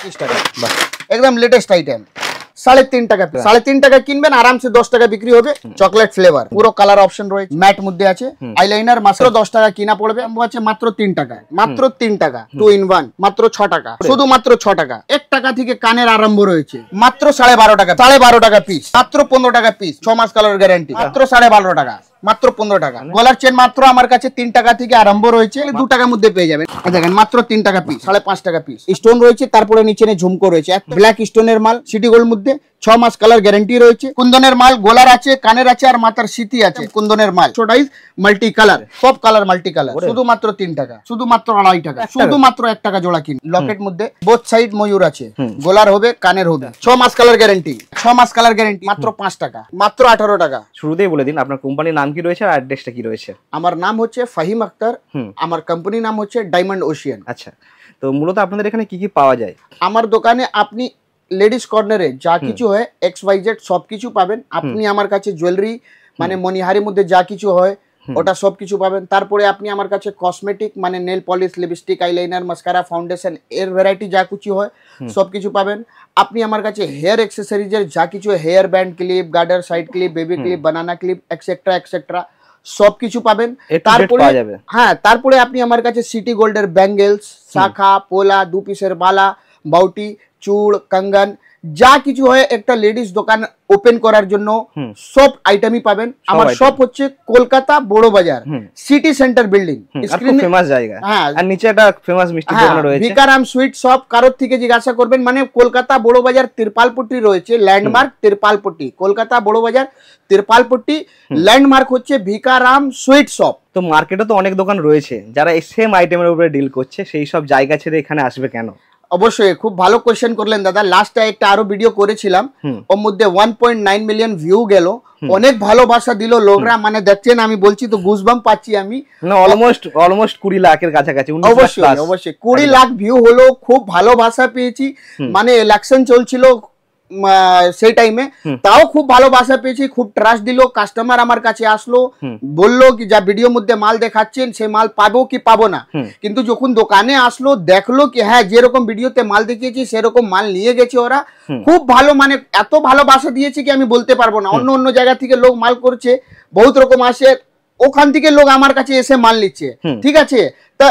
25 টাকা একদম latest item 3.5 টাকা 3.5 টাকা কিনবেন আরাম সে 10 টাকা বিক্রি হবে চকলেট ফ্লেভার পুরো কালার অপশন রয়েছে ম্যাট মধ্যে আছে আইলাইনার মাত্র 10 টাকা কিনা পড়বে আছে মাত্র 3 টাকা মাত্র 3 টাকা 2 in 1 মাত্র 6 টাকা শুধু মাত্র 6 টাকা 1 টাকা থেকে কানের আরম্ভ রয়েছে মাত্র 12.5 টাকা 12.5 টাকা পিস মাত্র 15 টাকা পিস 6 মাস কালার গ্যারান্টি মাত্র 12.5 টাকা মাত্র 15 টাকা গলার চেন মাত্র আমার কাছে 3 টাকা থেকে আরম্ভ রয়েছে 2 টাকার মধ্যে পেয়ে যাবেন দেখেন মাত্র 3 টাকা পিস 5.5 টাকা পিস স্টোন রয়েছে তারপরে নিচে ঝুমকো রয়েছে ব্ল্যাক স্টোনের মাল সিটি গোল্ড মধ্যে 6 মাস কালার গ্যারান্টি রয়েছে কুন্দনের মাল গোলার আছে কানের আছে আর মাথার সিটি আছে কুন্দনের মাল ছোটাইজ মাল্টি কালার সব কালার মাল্টি কালার শুধুমাত্র 3 টাকা শুধুমাত্র 2.5 টাকা শুধুমাত্র 1 টাকা জোড়া কিন লকেট মধ্যে বোথ সাইড ময়ূর আছে গোলার হবে কানের হবে 6 মাস কালার গ্যারান্টি 6 মাস কালার গ্যারান্টি মাত্র 5 টাকা মাত্র 18 টাকা শুরুতেই বলে দিন আপনার কোম্পানির নাম কি রয়েছে আর অ্যাড্রেসটা কি রয়েছে আমার নাম হচ্ছে ফাহিম আক্তার আমার কোম্পানির নাম হচ্ছে ডায়মন্ড ওশিয়ান আচ্ছা তো মূলত আপনাদের এখানে কি কি পাওয়া যায় আমার দোকানে আপনি লেডিস কর্নারে যা কিছু হয় XYZ সবকিছু পাবেন আপনি আমার কাছে জুয়েলারি মানে মনিহারির মধ্যে যা কিছু হয় ওটা সবকিছু পাবেন তারপরে আপনি আমার কাছে কসমেটিক মানে nail polish lipstick eyeliner mascara foundation এর ভ্যারাইটি যা কিছু হয় সবকিছু পাবেন আপনি আমার কাছে হেয়ার অ্যাক্সেসরিজের যা কিছু হেয়ার ব্যান্ড ক্লিপ গার্ডার সাইড ক্লিপ বেবি ক্লিপ বানানা ক্লিপ এক্সেট্রা এক্সেট্রা সবকিছু পাবেন তারপরে হ্যাঁ তারপরে আপনি আমার কাছে সিটি গোল্ডের ব্যাঙ্গেলস শাখা পোলা 2 পিসের বালা বাউটি চুড় कंगन যা কিছু হয় একটা লেডিস দোকান ওপেন করার জন্য সব আইটেমই পাবেন আমার শপ হচ্ছে কলকাতা বড় বাজার সিটি সেন্টার বিল্ডিং স্ক্রিনে ফেমাস জায়গা আর নিচে একটা ফেমাস মিষ্টি দোকান রয়েছে ভিকারাম সুইট শপ কারোর থেকে জিজ্ঞাসা করবেন মানে কলকাতা বড় বাজার তিরপালপট্টি রয়েছে ল্যান্ডমার্ক তিরপালপট্টি কলকাতা বড় বাজার তিরপালপট্টি ল্যান্ডমার্ক হচ্ছে ভিকারাম সুইট শপ তো মার্কেটে তো অনেক দোকান রয়েছে যারা এই সেম আইটেমের উপরে ডিল করছে সেই সব জায়গা ছেড়ে এখানে আসবে কেন অবশ্যই খুব ভালো কোশ্চেন করলেন দাদা লাস্টে একটা আরো ভিডিও করেছিলাম ওর মধ্যে 1.9 মিলিয়ন ভিউ গেল অনেক ভালোবাসা দিল লোকরা মানে দেখছেন আমি বলছি তো গুজবাম্প পাচ্ছি আমি না অলমোস্ট 20 লাখের কাছাকাছি অবশ্যই 20 লাখ ভিউ হলো খুব ভালোবাসা পেয়েছি মানে ইলেকশন চলছিল সেই টাইমে তাও খুব ভালোবাসা পেয়েছি খুব ট্রাস্ট দিল কাস্টমার আমার কাছে আসলো বললো কি যা ভিডিওর মধ্যে মাল দেখাচ্ছেন সে মাল পাবো কি পাবো না কিন্তু যখন দোকানে আসলো দেখলো কি হ্যাঁ যেরকম ভিডিওতে মাল দেখিয়েছি সেরকম মাল নিয়ে গেছে ওরা খুব ভালো মানে এত ভালোবাসা দিয়েছে কি আমি বলতে পারবো না অন্য অন্য জায়গা থেকে লোক মাল করছে বহুত রকম আসে ওখান থেকে লোক আমার কাছে এসে মাল নিচ্ছে ঠিক আছে তা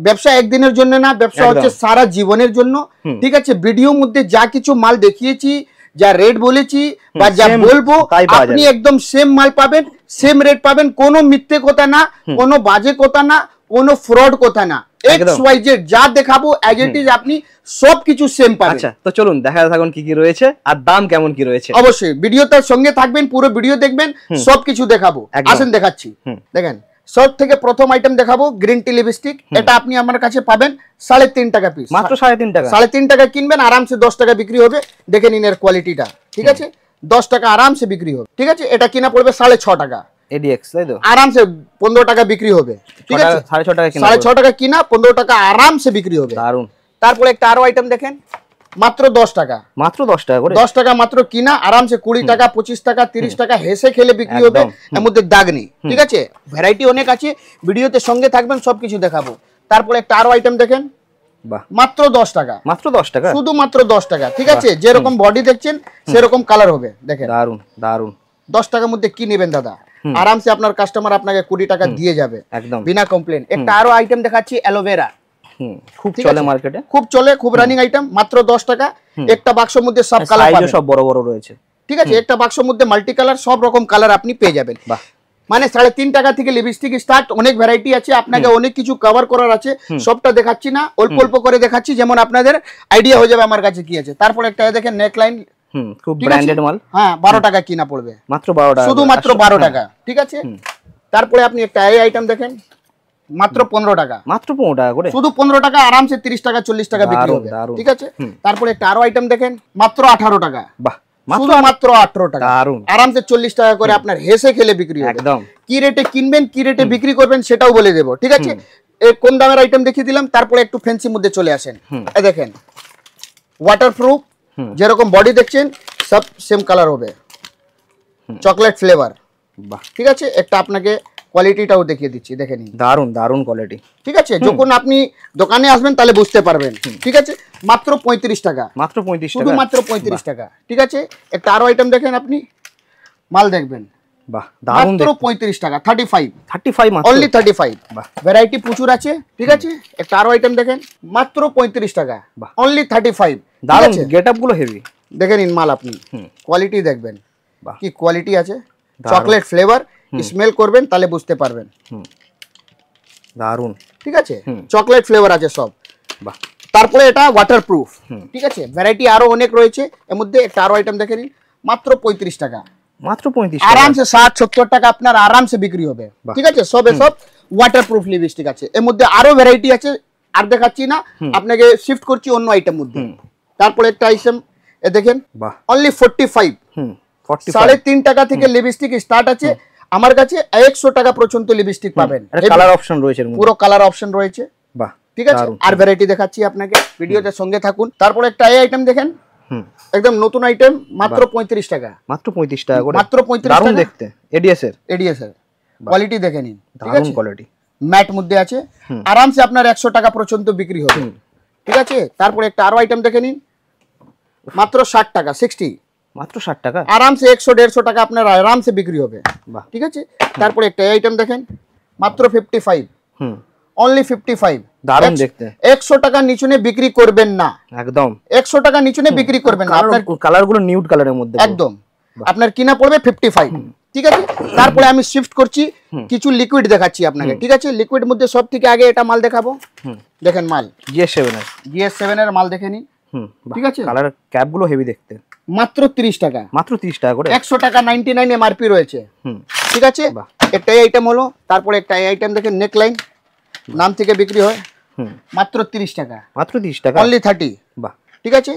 ব্যবসা একদিনের জন্য না ব্যবসা হচ্ছে সারা জীবনের জন্য ঠিক আছে ভিডিওর মধ্যে যা কিছু মাল দেখিয়েছি যা রেট বলেছি বা যা বলবো আপনি একদম সেম মাল পাবেন সেম রেট পাবেন কোনো মিথ্যে কথা না কোনো বাজে কথা না কোনো ফ্রড কথা না XYZ যা দেখাবো অ্যাজ ইট ইজ আপনি সবকিছু সেম পাবেন আচ্ছা তো চলুন দেখা থাকুন কি কি রয়েছে আর দাম কেমন কি রয়েছে অবশ্যই ভিডিওটার সঙ্গে থাকবেন পুরো ভিডিও দেখবেন সবকিছু দেখাবো আসেন দেখাচ্ছি দেখেন সব থেকে প্রথম আইটেম দেখাবো গ্রিন টি লিপস্টিক এটা আপনি আমার কাছে পাবেন 3.5 টাকা পিস মাত্র 3.5 টাকা 3.5 টাকা কিনবেন আরাম সে 10 টাকা বিক্রি হবে দেখে নিন এর কোয়ালিটিটা ঠিক আছে 10 টাকা আরাম সে বিক্রি হবে ঠিক আছে এটা কিনা পড়বে 6.5 টাকা এডিএক্স তাই তো আরাম সে 15 টাকা বিক্রি হবে ঠিক আছে 6.5 টাকা কিনা 6.5 টাকা কিনা 15 টাকা আরাম সে বিক্রি হবে দারুন তারপরে একটা আরো আইটেম দেখেন মাত্র 10 টাকা মাত্র 10 টাকা করে 10 টাকা মাত্র কিনা আরাম সে 20 টাকা 25 টাকা 30 টাকা হেসে খেলে বিক্রি হবে এর মধ্যে দাগ নেই ঠিক আছে ভ্যারাইটি অনেক আছে ভিডিওতে সঙ্গে থাকবেন সবকিছু দেখাবো তারপরে একটা আরো আইটেম দেখেন বাহ মাত্র 10 টাকা মাত্র 10 টাকা শুধু মাত্র 10 টাকা ঠিক আছে যেরকম বডি দেখছেন সেরকম কালার হবে দেখেন দারুন দারুন 10 টাকার মধ্যে কি নেবেন দাদা আরাম সে আপনার কাস্টমার আপনাকে 20 টাকা দিয়ে যাবে একদম বিনা কমপ্লেন একটা আরো আইটেম দেখাচ্ছি অ্যালোভেরা খুব চলে মার্কেটে খুব চলে খুব রানিং আইটেম মাত্র 10 টাকা একটা বাক্সের মধ্যে সব কালার পাবেন সব বড় বড় রয়েছে ঠিক আছে একটা বাক্সের মধ্যে মাল্টি কালার সব রকম কালার আপনি পেয়ে যাবেন বাহ মানে 3.5 টাকা থেকে লিপস্টিক স্টার্ট অনেক ভ্যারাইটি আছে আপনাকে অনেক কিছু কভার করার আছে সবটা দেখাচ্ছি না অল্প অল্প করে দেখাচ্ছি যেমন আপনাদের আইডিয়া হয়ে যাবে আমার কাছে কি আছে তারপর একটা দেখেন নেকলাইন খুব ব্র্যান্ডেড মাল হ্যাঁ 12 টাকা কিনা পড়বে মাত্র 12 টাকা শুধু মাত্র 12 টাকা ঠিক আছে তারপরে আপনি একটা এই আইটেম দেখেন মাত্র 15 টাকা মাত্র 15 টাকা করে শুধু 15 টাকা আরাম সে 30 টাকা 40 টাকা বিক্রি হবে ঠিক আছে তারপরে একটা আরো আইটেম দেখেন মাত্র 18 টাকা বাহ মাত্র 18 টাকা আরাম সে 40 টাকা করে আপনার হেসে খেলে বিক্রি হবে একদম কি রেটে কিনবেন কি রেটে বিক্রি করবেন সেটাও বলে দেব ঠিক আছে এই কোন দামের আইটেম দেখিয়ে দিলাম তারপরে একটু ফ্যান্সি মধ্যে চলে আসেন এই দেখেন ওয়াটারপ্রুফ যেরকম বডি দেখছেন সব সেম কালার হবে চকলেট ফ্লেভার বাহ ঠিক আছে একটা আপনাকে কোয়ালিটিটাও দেখিয়ে দিচ্ছি, দেখে নিন। দারুন দারুন কোয়ালিটি। ঠিক আছে, যখন আপনি দোকানে আসবেন তাহলে বুঝতে পারবেন। ঠিক আছে, মাত্র 35 টাকা, মাত্র 35 টাকা, শুধুমাত্র 35 টাকা। ঠিক আছে, একটা আরো আইটেম দেখেন, আপনি মাল দেখবেন, বাহ দারুন, মাত্র 35 টাকা, 35 মাত্র, অনলি 35। বাহ ভ্যারাইটি প্রচুর আছে। ঠিক আছে, একটা আরো আইটেম দেখেন, মাত্র 35 টাকা, বাহ অনলি 35। দারুন, গেটআপ গুলো হেভি। দেখে নিন মাল, আপনি কোয়ালিটি দেখবেন বাহ কি কোয়ালিটি আছে, চকলেট ফ্লেভার, স্মেল করবেন তাহলে বুঝতে পারবেন। দারুন, ঠিক আছে, চকলেট ফ্লেভার আছে সব। বাহ তারপরে এটা ওয়াটারপ্রুফ। ঠিক আছে, ভ্যারাইটি আরো অনেক রয়েছে এর মধ্যে। একটা আরো আইটেম দেখে নিন, মাত্র 35 টাকা, মাত্র 35 টাকা, আরামসে 60-70 টাকা আপনার আরামসে বিক্রি হবে। ঠিক আছে, সব ওয়াটারপ্রুফ লিপস্টিক আছে এর মধ্যে, আরো ভ্যারাইটি আছে, আর দেখাচ্ছি না, আপনাকে শিফট করছি অন্য আইটেম মধ্যে। তারপরে একটা আইটেম এ দেখেন, বাহ অনলি 45, 3.5 টাকা থেকে লিপস্টিক স্টার্ট আছে আমার কাছে। 100 টাকা পর্যন্ত লিপস্টিক পাবেন। কালার অপশন রয়েছে, পুরো কালার অপশন রয়েছে। বাহ ঠিক আছে, আর ভ্যারাইটি দেখাচ্ছি আপনাকে, ভিডিওতে সঙ্গে থাকুন। তারপরে একটা এই আইটেম দেখেন, একদম নতুন আইটেম, মাত্র 35 টাকা, মাত্র 35 টাকা করে, মাত্র 35 দারুন টাকা। দেখতে, এডিএস এর কোয়ালিটি দেখে নিন, দারুন কোয়ালিটি, ম্যাট মধ্যে আছে, আরামসে আপনার 100 টাকা পর্যন্ত বিক্রি হবে। ঠিক আছে, তারপরে একটা আরো আইটেম দেখে নিন, মাত্র 60 টাকা, 60, মাত্র 60 টাকা, আরামসে 100-150 টাকা আপনার আরামসে বিক্রি হবে। বাহ ঠিক আছে, তারপরে একটা আইটেম দেখেন, মাত্র 55, অনলি 55, দারুন দেখতে। 100 টাকা নিচে বিক্রি করবেন না, একদম 100 টাকা নিচে বিক্রি করবেন না। আপনার কালার গুলো নিউড কালারের মধ্যে, একদম আপনার কিনা পড়বে 55। ঠিক আছে, তারপরে আমি শিফট করছি, কিছু লিকুইড দেখাচ্ছি আপনাকে। ঠিক আছে, লিকুইড মধ্যে সব থেকে আগে এটা মাল দেখাবো। দেখেন মাল, GS7 এর মাল দেখে নিন। ঠিক আছে, কালার ক্যাপ গুলো হেভি দেখতে, মাত্র 30 টাকা, মাত্র 30 টাকা করে, 100 টাকা 99 এমআরপি রয়েছে। ঠিক আছে, একটা আইটেম হলো। তারপরে একটা আইটেম দেখেন, নেকলাইন, নাম থেকে বিক্রি হয়, মাত্র 30 টাকা, মাত্র 30 টাকা, অনলি 30। বাহ ঠিক আছে,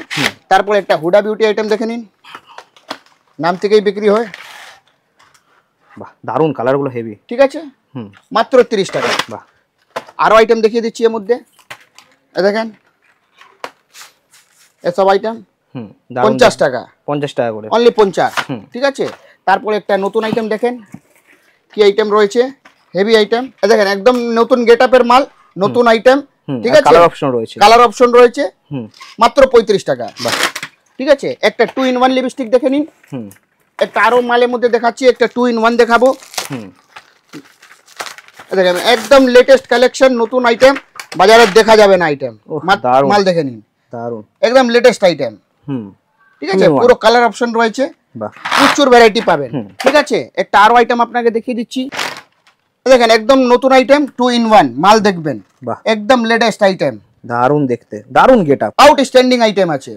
তারপরে একটা হুডা বিউটি আইটেম দেখে নিন, নাম থেকেই বিক্রি হয়। বাহ দারুন, কালার গুলো হেভি। ঠিক আছে, মাত্র 30 টাকা। বাহ আরো আইটেম দেখিয়ে দিচ্ছি এর মধ্যে, দেখেন এসব আইটেম 50 টাকা, 50 টাকা করে, অনলি 50। ঠিক আছে, তারপরে একটা নতুন আইটেম দেখেন, কি আইটেম রয়েছে, হেভি আইটেম। দেখেন একদম নতুন গেটআপের মাল, নতুন আইটেম। ঠিক আছে, কালার অপশন রয়েছে, মাত্র 35 টাকা। ঠিক আছে, একটা 2-in-1 লিপস্টিক দেখে নিন। একটা আরো মালের মধ্যে দেখাচ্ছি, একটা 2-in-1 দেখাবো। দেখেন একদম লেটেস্ট কালেকশন, নতুন আইটেম, বাজারে দেখা যাবে না আইটেম। মাল দেখে নিন, দারুন একদম লেটেস্ট আইটেম। ঠিক আছে, পুরো কালার অপশন রয়েছে, প্রচুর ভ্যারাইটি পাবেন। ঠিক আছে, একটা আরো আইটেম আপনাকে দেখিয়ে দিচ্ছি। দেখেন একদম নতুন আইটেম, 2-in-1 মাল দেখবেন, একদম লেটেস্ট আইটেম, দারুন দেখতে, দারুন গেটআপ, আউটস্ট্যান্ডিং আইটেম আছে,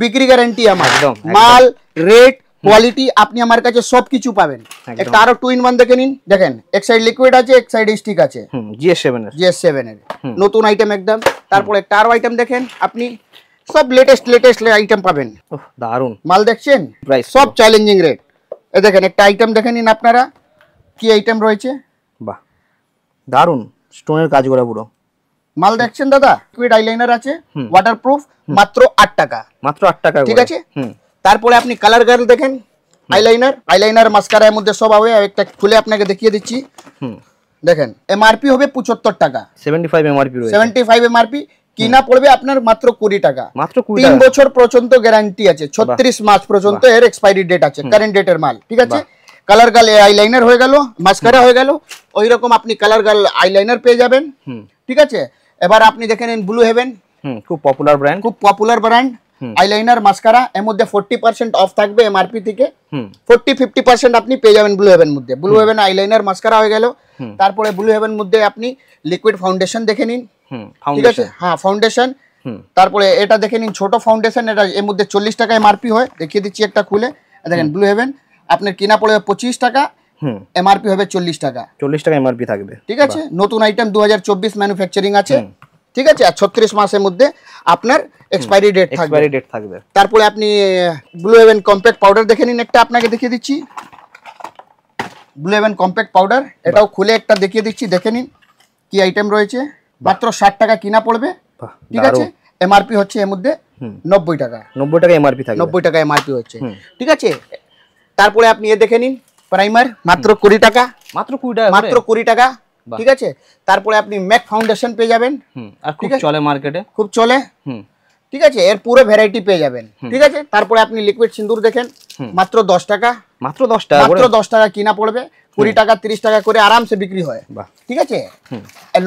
বিক্রি গ্যারান্টি আমার। মাল, রেট, কোয়ালিটি আপনি আমার কাছে সবকিছু পাবেন। একটা আরো 2-in-1 দেখে নিন। দেখেন এক সাইড লিকুইড আছে, এক সাইড স্টিক আছে, GS7 এর নতুন আইটেম একদম। তারপর একটা আরো আইটেম দেখেন, আপনি সব লেটেস্ট আইটেম পাবেন। দারুন মাল দেখছেন, সব চ্যালেঞ্জিং রেট। এ দেখেন একটা আইটেম দেখে নিন আপনারা, কি আইটেম রয়েছে। বাহ দারুন, স্টোনের কাজ করা পুরো মাল দেখছেন দাদা। লিকুইড আইলাইনার আছে, ওয়াটারপ্রুফ, মাত্র 8 টাকা, মাত্র 8 টাকা। ঠিক আছে, তারপরে আপনি কালার গার্ল দেখেন, আইলাইনার মাস্কারা এর মধ্যে সব হবে। একটা খুলে আপনাকে দেখিয়ে দিচ্ছি। দেখেন এমআরপি হবে 75 টাকা, 75 এমআরপি রয়েছে, 75 এমআরপি, কিনা পড়বে আপনার মাত্র 20 টাকা। মাত্র 3 বছর পর্যন্ত গ্যারান্টি আছে, 36 মাস পর্যন্ত এর এক্সপায়ারি ডেট আছে, কারেন্ট ডেটের মাল। ঠিক আছে, কালার গার্ল আইলাইনার হয়ে গেল, মাস্কারা হয়ে গেল, ওই রকম আপনি কালার গার্ল আইলাইনার পেয়ে যাবেন। ঠিক আছে, এবার আপনি দেখে নিন ব্লু হেভেন, খুব পপুলার ব্র্যান্ড, আইলাইনার মাস্কারা। এর মধ্যে 40% অফ থাকবে এমআরপি থেকে, 40-50% আপনি পেয়ে যাবেন ব্লু হেভেন মধ্যে। ব্লু হেভেন আইলাইনার মাস্কারা হয়ে গেল। তারপরে ব্লু হেভেন মধ্যে আপনি লিকুইড ফাউন্ডেশন দেখে নিন। ঠিক আছে, হ্যাঁ ফাউন্ডেশন। তারপরে এটা দেখে নিন ছোট ফাউন্ডেশন, এটা এর মধ্যে 40 টাকা এমআরপি হয়। দেখিয়ে দিচ্ছি একটা খুলে, দেখেন ব্লু হেভেন আপনার কিনা পড়বে 25 টাকা, এমআরপি হবে 40 টাকা। 40 টাকা এমআরপি থাকবে। ঠিক আছে, নতুন আইটেম 2024 ম্যানুফ্যাকচারিং আছে। ঠিক আছে, আর 36 মাসের মধ্যে আপনার এক্সপায়ারি ডেট থাকবে। তারপরে আপনি ব্লু হেভেন কম্প্যাক্ট পাউডার দেখে নিন, একটা আপনাকে দেখিয়ে দিচ্ছি। ব্লু হেভেন কম্প্যাক্ট পাউডার, এটাও খুলে একটা দেখিয়ে দিচ্ছি, দেখে নিন কি আইটেম রয়েছে। মাত্র 60 টাকা কিনা পড়বে। ঠিক আছে, এমআরপি হচ্ছে এর মধ্যে 90 টাকা। 90 টাকা এমআরপি থাকবে, 90 টাকা এমআরপি হচ্ছে। ঠিক আছে, তারপরে আপনি এ দেখে নিন, প্রাইমার মাত্র 20 টাকা, মাত্র 20 টাকা, মাত্র 20 টাকা, ঠিক আছে। তারপরে আপনি ম্যাক ফাউন্ডেশন পেয়ে যাবেন, আর খুব চলে মার্কেটে, খুব চলে, ঠিক আছে। এর পুরো ভ্যারাইটি পেয়ে যাবেন, ঠিক আছে। তারপরে আপনি লিকুইড সিন্দুর দেখেন, মাত্র 10 টাকা, মাত্র 10 টাকা, মাত্র 10 টাকা কিনা পড়বে, 20 টাকা 30 টাকা করে আরামসে বিক্রি হয়, ঠিক আছে।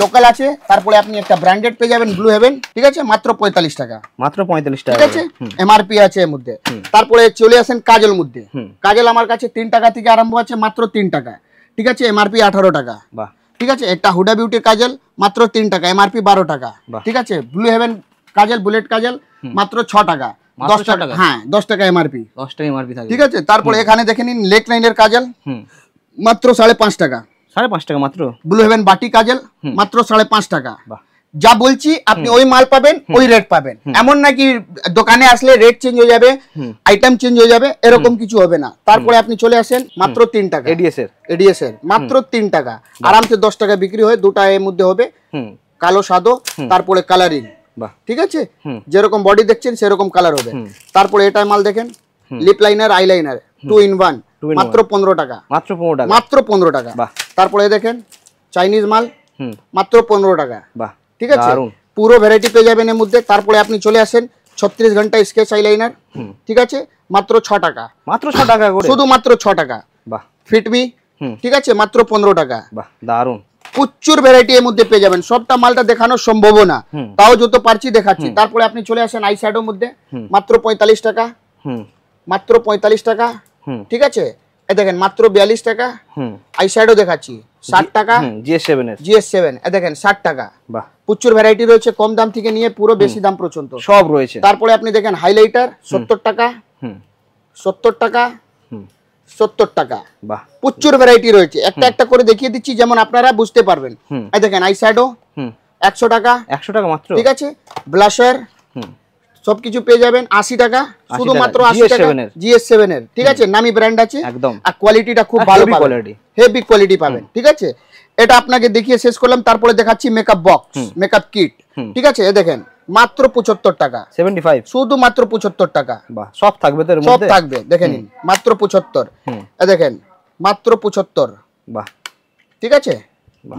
লোকাল আছে, তারপরে আপনি একটা ব্র্যান্ডেড পেয়ে যাবেন ব্লু হেভেন, ঠিক আছে, মাত্র 45 টাকা, মাত্র 45 টাকা, ঠিক আছে। এমআরপি আছে এর মধ্যে। তারপরে চলে আসেন কাজল মধ্যে, কাজল আমার কাছে 3 টাকা থেকে আরম্ভ আছে, মাত্র 3 টাকা, ঠিক আছে। এমআরপি 18 টাকা, ঠিক আছে। একটা হুডা বিউটির কাজল মাত্র 3 টাকা, এমআরপি 12 টাকা, ঠিক আছে। ব্লু হেভেন কাজল, বুলেট কাজল মাত্র 6 টাকা, 10 টাকা, হ্যাঁ 10 টাকা এমআরপি, 10 টাকা এমআরপি থাকে, ঠিক আছে। তারপরে এখানে দেখে নিন লেক লাইনের কাজল, মাত্র 5.5 টাকা, 5.5 টাকা মাত্র। ব্লু হেভেন বাটি কাজল মাত্র 5.5 টাকা। যা বলছি আপনি ওই মাল পাবেন, ওই রেট পাবেন। এমন নাকি দোকানে আসলে রেট চেঞ্জ হয়ে যাবে, আইটেম চেঞ্জ হয়ে যাবে, এরকম কিছু হবে না। তারপরে আপনি চলে আসেন মাত্র 3 টাকা, এডিএস এর মাত্র 3 টাকা, আরামসে 10 টাকা বিক্রি হয়। দুটা এর মধ্যে হবে, কালো সাদো, তারপরে কালারিং, ঠিক আছে। যেরকম বডি দেখছেন সেরকম কালার হবে। তারপরে এটা মাল দেখেন, লিপ লাইনার, আইলাইনার 2 in 1 মাত্র 15 টাকা, মাত্র 15 টাকা, মাত্র 15 টাকা। তারপরে দেখেন চাইনিজ মাল মাত্র 15 টাকা, ঠিক আছে। পুরো ভ্যারাইটি পেয়ে যাবেন এর মধ্যে। তারপরে আপনি চলে আসেন 36 ঘন্টা স্কেচ আইলাইনার, ঠিক আছে, মাত্র 6 টাকা, মাত্র 6 টাকা করে, শুধু মাত্র 6 টাকা। ফিটমি, ঠিক আছে, মাত্র 15 টাকা। দারুন, প্রচুর ভ্যারাইটি এর মধ্যে পেয়ে যাবেন। সবটা মালটা দেখানো সম্ভব না, তাও যত পারছি দেখাচ্ছি। তারপরে আপনি চলে আসেন আই শ্যাডোর মধ্যে, মাত্র 45 টাকা, মাত্র 45 টাকা, ঠিক আছে। এই দেখেন মাত্র 42 টাকা। আই শ্যাডো দেখাচ্ছি 60 টাকা, GS7 এ দেখেন 60 টাকা। প্রচুর ভ্যারাইটি রয়েছে, কম দাম থেকে নিয়ে পুরো বেশি দাম পর্যন্ত সব রয়েছে। তারপরে আপনি দেখেন হাইলাইটার 70 টাকা, 70 টাকা, 70 টাকা। প্রচুর ভ্যারাইটি রয়েছে, একটা একটা করে দেখিয়ে দিচ্ছি যেমন আপনারা বুঝতে পারবেন। এই দেখেন আই শ্যাডো 100 টাকা, 100 টাকা মাত্র, ঠিক আছে। ব্লাশার সবকিছু পেয়ে যাবেন 80 টাকা, শুধুমাত্র 80 টাকা, GS7 এর, ঠিক আছে। নামি ব্র্যান্ড আছে একদম, আর কোয়ালিটিটা খুব ভালো পাবেন, হেভি কোয়ালিটি পাবেন, ঠিক আছে। এটা আপনাকে দেখিয়ে শেষ করলাম। তারপরে দেখাচ্ছি মেকআপ বক্স, মেকআপ কিট, ঠিক আছে। এ দেখেন মাত্র 75 টাকা, 75, শুধু মাত্র 75 টাকা। সব থাকবে তো এর মধ্যে, সব থাকবে, দেখে নিন মাত্র 75। এ দেখেন মাত্র 75, ঠিক আছে,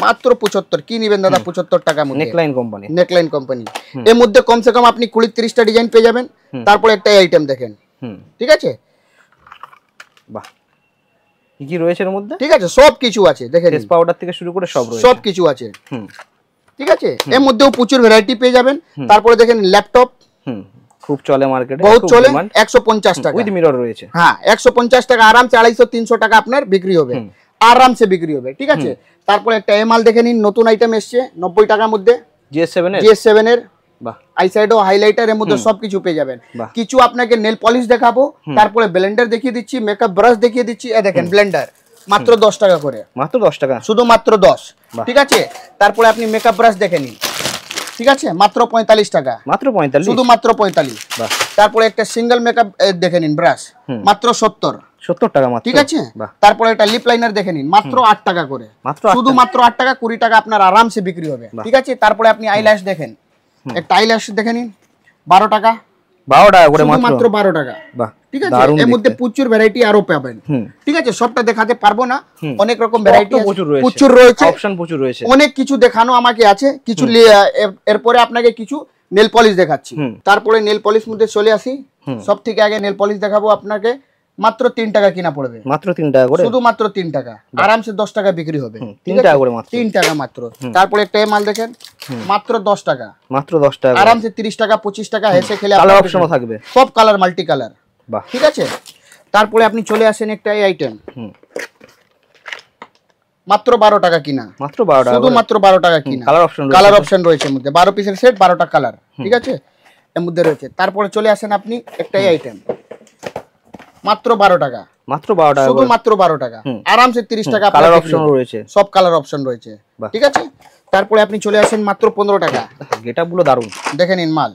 মাত্র 75। কি নিবেন দাদা 75 টাকা মধ্যে? Neckline company, neckline company. এর মধ্যে কমসে কম আপনি 20-30টা ডিজাইন পেয়ে যাবেন। তারপরে একটা আইটেম দেখেন, ঠিক আছে। বাহ, কি কি রয়েছে এর মধ্যে? ঠিক আছে, সব কিছু আছে, দেখেন ফেস পাউডার থেকে শুরু করে সব রয়েছে, সব কিছু আছে, ঠিক আছে। এর মধ্যেও প্রচুর ভ্যারাইটি পেয়ে যাবেন। তারপরে দেখেন ল্যাপটপ, খুব চলে মার্কেটে, বহুত চলে, 150 টাকা উইথ মিরর রয়েছে, হ্যাঁ 150 টাকা আরামসে 250-300 টাকা আপনার বিক্রি হবে, আরামসে বিক্রি হবে, ঠিক আছে। তারপরে একটা এমআল দেখে নিন, নতুন আইটেম এসছে 90 টাকার মধ্যে, GS7 এর আই শ্যাডো, হাইলাইটার, এর মধ্যে সবকিছু পেয়ে যাবেন। কিছু আপনাকে নেল পলিশ দেখাবো, তারপরে ব্লেন্ডার দেখিয়ে দিচ্ছি, মেকআপ ব্রাশ দেখিয়ে দিচ্ছি। এই দেখেন ব্লেন্ডার মাত্র 10 টাকা করে, মাত্র 10 টাকা, শুধু মাত্র 10, ঠিক আছে। তারপরে আপনি মেকআপ ব্রাশ দেখে নিন, ঠিক আছে, মাত্র 45 টাকা, মাত্র 45, শুধু মাত্র 45। তারপরে একটা সিঙ্গেল মেকআপ দেখে নিন ব্রাশ, মাত্র 70 টাকা মাত্র, ঠিক আছে। তারপরে একটা লিপ লাইনার দেখে নিন, মাত্র 8 টাকা করে, শুধু মাত্র 8 টাকা, 20 টাকা আপনার আরামসে বিক্রি হবে, ঠিক আছে। তারপরে আপনি আইল্যাশ দেখেন, একটা আইল্যাশ দেখে নিন 12 টাকা, 12 টাকা করে, মাত্র 12 টাকা, ঠিক আছে। এর মধ্যে প্রচুর ভ্যারাইটি আরো পাবেন, ঠিক আছে। সবটা দেখাতে পারবো না, অনেক রকম ভ্যারাইটি প্রচুর রয়েছে, অপশন প্রচুর রয়েছে, অনেক কিছু দেখানো আমাকে আছে। কিছু এরপরে আপনাকে কিছু নেল পলিশ দেখাচ্ছি। তারপরে নেল পলিশ মধ্যে চলে আসি, সব থেকে আগে নেল পলিশ দেখাবো আপনাকে। মাত্র 3 টাকা কিনা পড়বে, মাত্র 3 টাকা করে, শুধু মাত্র 3 টাকা, আরামসে 10 টাকা বিক্রি হবে, 3 টাকা করে, মাত্র 3 টাকা মাত্র। তারপরে একটা মাল দেখেন, মাত্র 10 টাকা, মাত্র 10 টাকা, আরামসে 30 টাকা 25 টাকা হেসে খেলে কালার অপশনও থাকবে, সব কালার, মাল্টি কালার, বাহ, ঠিক আছে। তারপরে আপনি চলে আসেন একটা এই আইটেম, মাত্র 12 টাকা কিনা, মাত্র 12 টাকা, শুধু মাত্র 12 টাকা কিনা, কালার অপশন রয়েছে এর মধ্যে, 12 পিসের সেট, 12টা কালার, ঠিক আছে, এর মধ্যে রয়েছে। তারপরে চলে আসেন আপনি একটা এই আইটেম, মাত্র 12 টাকা, মাত্র 12 টাকা, শুধু মাত্র 12 টাকা, আরামসে 30 টাকা, কালার অপশন রয়েছে, সব কালার অপশন রয়েছে, ঠিক আছে। তারপরে আপনি চলে আসেন মাত্র 15 টাকা। গেটআপগুলো দারুন, দেখে নিন মাল,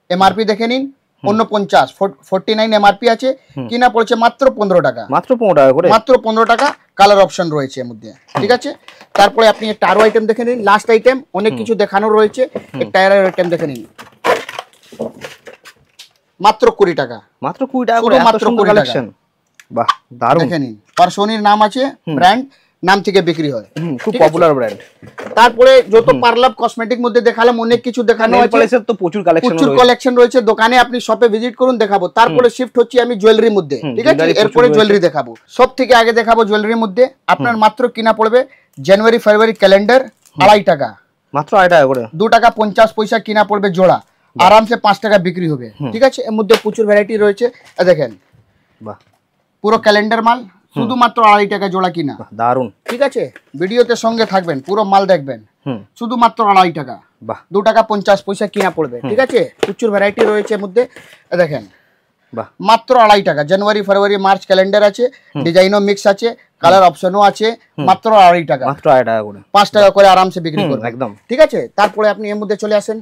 এমআরপি দেখে নিন 49, 49 এমআরপি আছে, কিনা পড়ছে মাত্র 15 টাকা, মাত্র 15 টাকা করে, মাত্র 15 টাকা, কালার অপশন রয়েছে এর মধ্যে, ঠিক আছে। তারপরে আপনি একটা আরো আইটেম দেখে নিন, লাস্ট আইটেম, অনেক কিছু দেখানো রয়েছে। একটা আইটেম দেখে নিন, মাত্র 20 টাকা, মাত্র 20 টাকা করে, মাত্র 20 টাকা, বাহ। দারুণ। দেখে নিন, পারসোনির নাম আছে, ব্র্যান্ড নাম থেকে বিক্রি হয়, খুব পপুলার ব্র্যান্ড। তারপরে যত পার্লার কসমেটিক মধ্যে দেখালাম, অনেক কিছু দেখানো নেল আছে, পলিশের তো প্রচুর কালেকশন প্রচুর রয়েছে। কালেকশন রয়েছে। দোকানে আপনি শপে ভিজিট করুন, দেখাবো। তারপরে শিফট হচ্ছি আমি জুয়েলারির মধ্যে, ঠিক আছে? jewelry এরপরে প্রচুর জুয়েলারি দেখাবো। সব থেকে আগে দেখাবো জুয়েলারির মধ্যে। আপনার মাত্র কিনা পড়বে জানুয়ারি ফেব্রুয়ারি ক্যালেন্ডার 2.5 টাকা, মাত্র 2.5 টাকা করে, 2 টাকা 50 পয়সা কিনা পড়বে জোড়া, আরামসে 5 টাকা বিক্রি হবে, ঠিক আছে? এর মধ্যে প্রচুর ভ্যারাইটি রয়েছে, দেখেন বাহ পুরো ক্যালেন্ডার মাল, শুধুমাত্র 2.5 টাকা জোড়া কিনা, দারুণ। ঠিক আছে? ভিডিওতে সঙ্গে থাকবেন, পুরো মাল দেখবেন, শুধুমাত্র 2.5 টাকা, বাহ 2 টাকা 50 পয়সা কিনা পড়বে, ঠিক আছে? প্রচুর ভ্যারাইটি রয়েছে এর মধ্যে, দেখেন বাহ মাত্র 2.5 টাকা। জানুয়ারি ফেব্রুয়ারি মার্চ ক্যালেন্ডার আছে, ডিজাইনও মিক্স আছে, কালার অপশনও আছে, মাত্র 2.5 টাকা, মাত্র 2.5 টাকা করে, 5 টাকা করে আরামসে বিক্রি করবে, একদম, ঠিক আছে? তারপরে আপনি এর মধ্যে চলে আসেন,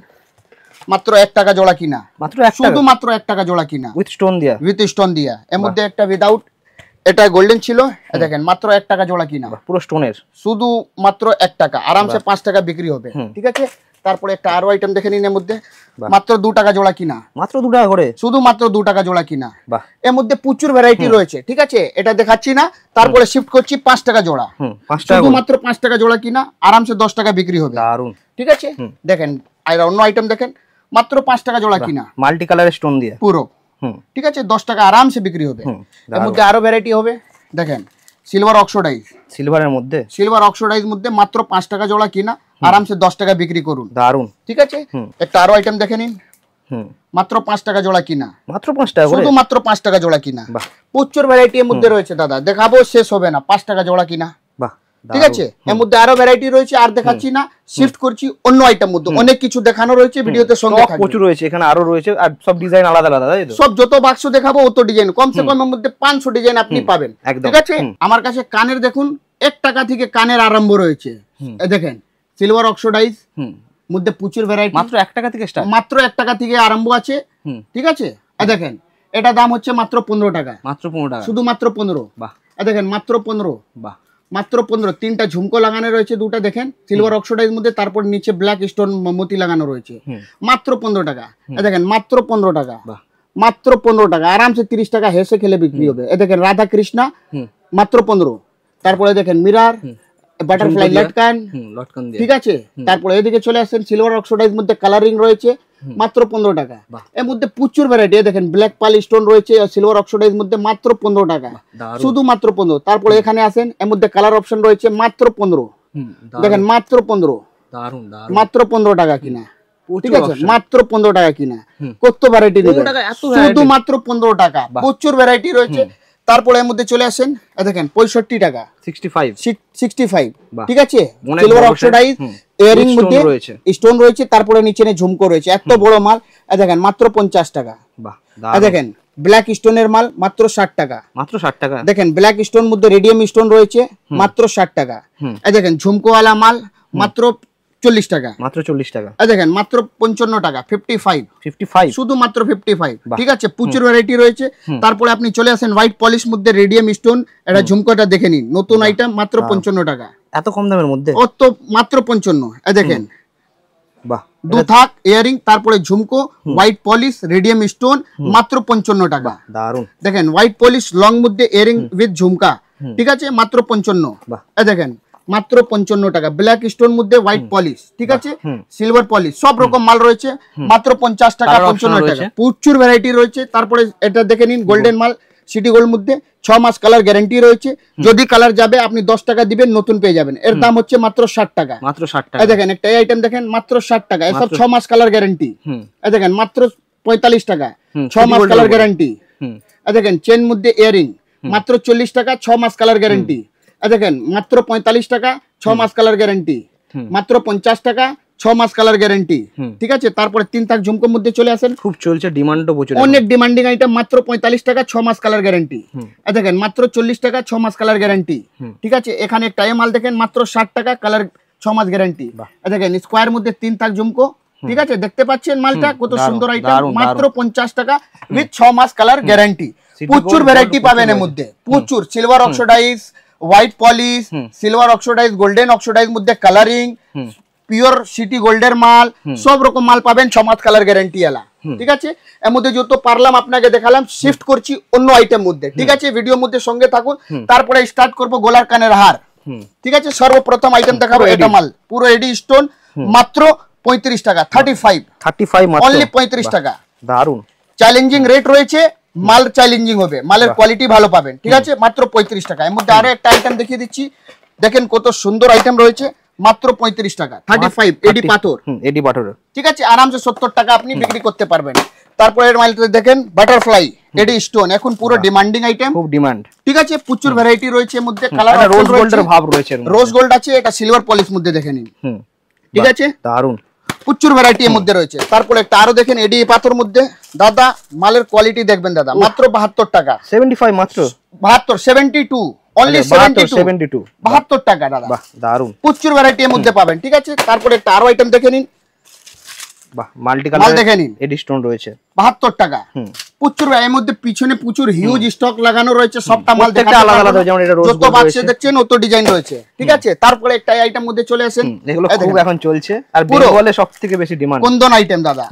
মাত্র 1 টাকা জোড়া কিনা, মাত্র 1 টাকা, শুধুমাত্র 1 টাকা জোড়া কিনা, উইথ স্টোন দিয়া, উইথ স্টোন দিয়া। এর মধ্যে একটা উইদাউট, এটা গোল্ডেন ছিল, দেখেন মাত্র 1 টাকা জোড়া কিনা, পুরো স্টোনের, শুধু মাত্র 1 টাকা, আরামসে 5 টাকা বিক্রি হবে, ঠিক আছে? তারপরে একটা আরো আইটেম দেখে নিন, এর মধ্যে মাত্র 2 টাকা জোড়া কিনা, মাত্র 2 টাকা করে, শুধু মাত্র 2 টাকা জোড়া কিনা। বাহ এর মধ্যে প্রচুর ভ্যারাইটি রয়েছে, ঠিক আছে? এটা দেখাচ্ছি না, তারপরে শিফট করছি 5 টাকা জোড়া, 5 টাকা, শুধুমাত্র 5 টাকা জোড়া কিনা, আরামসে 10 টাকা বিক্রি হবে, দারুণ, ঠিক আছে? দেখেন আর অন্য আইটেম দেখেন, মাত্র 5 টাকা জোড়া কিনা, মাল্টি কালারের স্টোন দিয়ে পুরো, ঠিক আছে? 10 টাকা আরামসে বিক্রি হবে। এর মধ্যে আরো ভ্যারাইটি হবে, দেখেন সিলভার অক্সিডাইজ, সিলভারের মধ্যে, সিলভার অক্সিডাইজ মধ্যে মাত্র 5 টাকা জোড়া কিনা, আরামসে 10 টাকা বিক্রি করুন, দারুণ, ঠিক আছে? একটা আরো আইটেম দেখে নিন, মাত্র 5 টাকা জোড়া কিনা, মাত্র 5 টাকা করে, শুধু মাত্র 5 টাকা জোড়া কিনা। বাহ প্রচুর ভ্যারাইটি এর মধ্যে রয়েছে দাদা, দেখাবো শেষ হবে না, 5 টাকা জোড়া কিনা, বাহ ঠিক আছে? এর মধ্যে আরো ভ্যারাইটি রয়েছে, আর দেখাচ্ছি না, শিফট করছি অন্য আইটেম মধ্যে। অনেক কিছু দেখানো রয়েছে, ভিডিওতে সঙ্গে থাকবে, প্রচুর রয়েছে এখানে, আরো রয়েছে, আর সব ডিজাইন আলাদা আলাদা, তাই তো? সব যত বাক্স দেখাবো অত ডিজাইন, কমসে কম এর মধ্যে 500 ডিজাইন আপনি পাবেন, একদম, ঠিক আছে? আমার কাছে কানের দেখুন 1 টাকা থেকে কানের আরম্ভ রয়েছে, দেখেন সিলভার অক্সিডাইজ মধ্যে প্রচুর ভ্যারাইটি, মাত্র 1 টাকা থেকে স্টার্ট, মাত্র 1 টাকা থেকে আরম্ভ আছে, ঠিক আছে? দেখেন এটা দাম হচ্ছে মাত্র 15 টাকা, মাত্র 15 টাকা, শুধুমাত্র 15, বাহ দেখেন মাত্র 15, বাহ মাত্র 15। 3টা ঝুমকো লাগানো রয়েছে, 2টা দেখেন সিলভার অক্সিডাইজ মধ্যে, তারপর নিচে ব্ল্যাক স্টোন মতি লাগানো রয়েছে, মাত্র 15 টাকা, দেখেন মাত্র 15 টাকা, বাহ মাত্র 15 টাকা, আরামসে 30 টাকা হেসে খেলে বিক্রি হবে। দেখেন রাধা কৃষ্ণা, মাত্র 15। তারপরে দেখেন মিরার, বাটারফ্লাই লটকান, লটকান দিয়ে, ঠিক আছে? তারপরে এদিকে চলে আসছেন সিলভার অক্সিডাইজ মধ্যে কালারিং রয়েছে, মাত্র 15 টাকা। এর মধ্যে প্রচুর ভ্যারাইটি, দেখেন ব্ল্যাক পাল স্টোন রয়েছে সিলভার অক্সিডাইজ মধ্যে, মাত্র 15 টাকা, শুধু মাত্র 15। তারপরে এখানে আসেন, এর মধ্যে কালার অপশন রয়েছে, মাত্র 15, দেখেন মাত্র 15, দারুন দারুন, মাত্র 15 টাকা কিনা, ঠিক আছে? মাত্র 15 টাকা কিনা, কত ভ্যারাইটি দিবেন, শুধু মাত্র 15 টাকা, প্রচুর ভ্যারাইটি রয়েছে। তারপরে এর মধ্যে চলে আসেন, দেখেন 65 টাকা, 65, ঠিক আছে? সিলভার অক্সিডাইজ ইয়ারিং মধ্যে স্টোন রয়েছে, তারপরে নিচে ঝুমকো রয়েছে, এত বড় মাল, দেখেন মাত্র 50 টাকা, দেখেন ব্ল্যাক স্টোনের মাল মাত্র 60 টাকা, মাত্র 60 টাকা, দেখেন ব্ল্যাক স্টোন মধ্যে রেডিয়াম স্টোন রয়েছে, মাত্র 60 টাকা, দেখেন ঝুমকোওয়ালা মাল মাত্র 40 টাকা, মাত্র 40 টাকা, দেখেন মাত্র 55 টাকা, 55, শুধু মাত্র 55, ঠিক আছে? প্রচুর ভ্যারাইটি রয়েছে। তারপরে আপনি চলে আসেন হোয়াইট পলিশ মধ্যে রেডিয়াম স্টোন, এটা ঝুমকোটা দেখে নিন, নতুন আইটেম, মাত্র 55 টাকা, এত কম দামের মধ্যে, অত মাত্র 55, দেখেন বাহ, 2 থাক ইয়ারিং, তারপরে ঝুমকো, হোয়াইট পলিশ, রেডিয়াম স্টোন, মাত্র 55 টাকা, দারুন। দেখেন হোয়াইট পলিশ লং মধ্যে ইয়ারিং উইথ ঝুমকা, ঠিক আছে? মাত্র 55, দেখেন মাত্র 55 টাকা, ব্ল্যাক স্টোন মধ্যে হোয়াইট পলিশ, ঠিক আছে? সিলভার পলিশ, সব রকম মাল রয়েছে, মাত্র 50 টাকা, 55 টাকা, প্রচুর ভ্যারাইটি রয়েছে। তারপরে এটা দেখে নিন, গোল্ডেন মাল, সিটি গোল্ড মধ্যে 6 মাস কালার গ্যারান্টি রয়েছে, যদি কালার যাবে আপনি 10 টাকা দিবেন, নতুন পেয়ে যাবেন। এর দাম হচ্ছে মাত্র 60 টাকা, মাত্র 60 টাকা, দেখেন একটা আইটেম দেখেন, মাত্র 60 টাকা, এসব 6 মাস কালার গ্যারান্টি, দেখেন মাত্র 45 টাকা, 6 মাস কালার গ্যারান্টি, দেখেন চেন মধ্যে ইয়ারিং, মাত্র 40 টাকা, 6 মাস কালার গ্যারান্টি, দেখেন মাত্র 45 টাকা, 6 মাস কালার গ্যারান্টি, মাত্র 50 টাকা, 6 মাস কালার গ্যারান্টি, ঠিক আছে? তারপরে 3 থাক ঝুমকোর মধ্যে চলে আসেন, খুব চলছে, ডিমান্ডও প্রচুর, অনেক ডিমান্ডিং আইটেম, মাত্র 45 টাকা, 6 মাস কালার গ্যারান্টি, দেখেন মাত্র 40 টাকা, 6 মাস কালার গ্যারান্টি, ঠিক আছে? এখানে একটা মাল দেখেন, মাত্র 60 টাকা, কালার 6 মাস গ্যারান্টি, দেখেন স্কোয়ার মধ্যে 3 থাক ঝুমকো, ঠিক আছে? দেখতে পাচ্ছেন মালটা কত সুন্দর আইটেম, মাত্র 50 টাকা উইথ 6 মাস কালার গ্যারান্টি। প্রচুর ভ্যারাইটি পাবেন এর মধ্যে, প্রচুর। Silver oxidise, white polish, silver oxidise, golden oxidise মধ্যে কালারিং, পিওর সিটি গোল্ডের মাল, সব রকম মাল পাবেন 6 মাস কালার গ্যারান্টি এলা। ঠিক আছে। এর মধ্যে যত পারলাম আপনাকে দেখালাম, শিফট করছি অন্য আইটেম মধ্যে, ঠিক আছে। ভিডিওর মধ্যে সঙ্গে থাকুন, তারপরে স্টার্ট করব গলার কানের হার, ঠিক আছে। সর্বপ্রথম আইটেম দেখাবো এটা মাল পুরো এডি স্টোন, মাত্র 35 টাকা, 35 অনলি 35 টাকা। দারুন চ্যালেঞ্জিং রেট রয়েছে, মাল চ্যালেঞ্জিং হবে, মালের কোয়ালিটি ভালো পাবেন, ঠিক আছে। মাত্র 35 টাকা। এর মধ্যে আরো একটা আইটেম দেখিয়ে দিচ্ছি, দেখেন কত সুন্দর আইটেম রয়েছে, মাত্র 35 টাকা, 35 এডি পাথর, এডি পাথর, ঠিক আছে। আরামসে 70 টাকা আপনি বিক্রি করতে পারবেন। তারপরে এর মালটা দেখেন বাটারফ্লাই এডি স্টোন, এখন পুরো ডিমান্ডিং আইটেম, খুব ডিমান্ড, ঠিক আছে। প্রচুর ভ্যারাইটি রয়েছে এর মধ্যে, কালার রোজ গোল্ডের ভাব রয়েছে, রোজ গোল্ড আছে, এটা সিলভার পলিশ মধ্যে দেখে নিন, ঠিক আছে। দারুন প্রচুর ভ্যারাইটি এর মধ্যে রয়েছে। তারপরে একটা আরো দেখেন এডি পাথর মধ্যে, দাদা মালের কোয়ালিটি দেখবেন দাদা, মাত্র 72 টাকা, 75 মাত্র 72, 72 অনলি 72, 72 টাকা দাদা। বাহ দারুন, প্রচুর ভ্যারাইটি এর মধ্যে পাবেন, ঠিক আছে। তারপরে একটা আরো আইটেম দেখে নিন, বাহ মাল্টি কালার মাল দেখে নিন, এডি স্টোন রয়েছে, 72 টাকা। প্রচুর এর মধ্যে পিছনে প্রচুর হিউজ স্টক লাগানো রয়েছে, সবটা মাল দেখতে আলাদা আলাদা, যেমন এটা রোজ যত বাক্সে দেখছেন অত ডিজাইন রয়েছে, ঠিক আছে। তারপরে একটা আইটেম মধ্যে চলে আসেন, এগুলো খুব এখন চলছে, আর বেঙ্গলে সবথেকে বেশি ডিমান্ড কুন্দন আইটেম দাদা,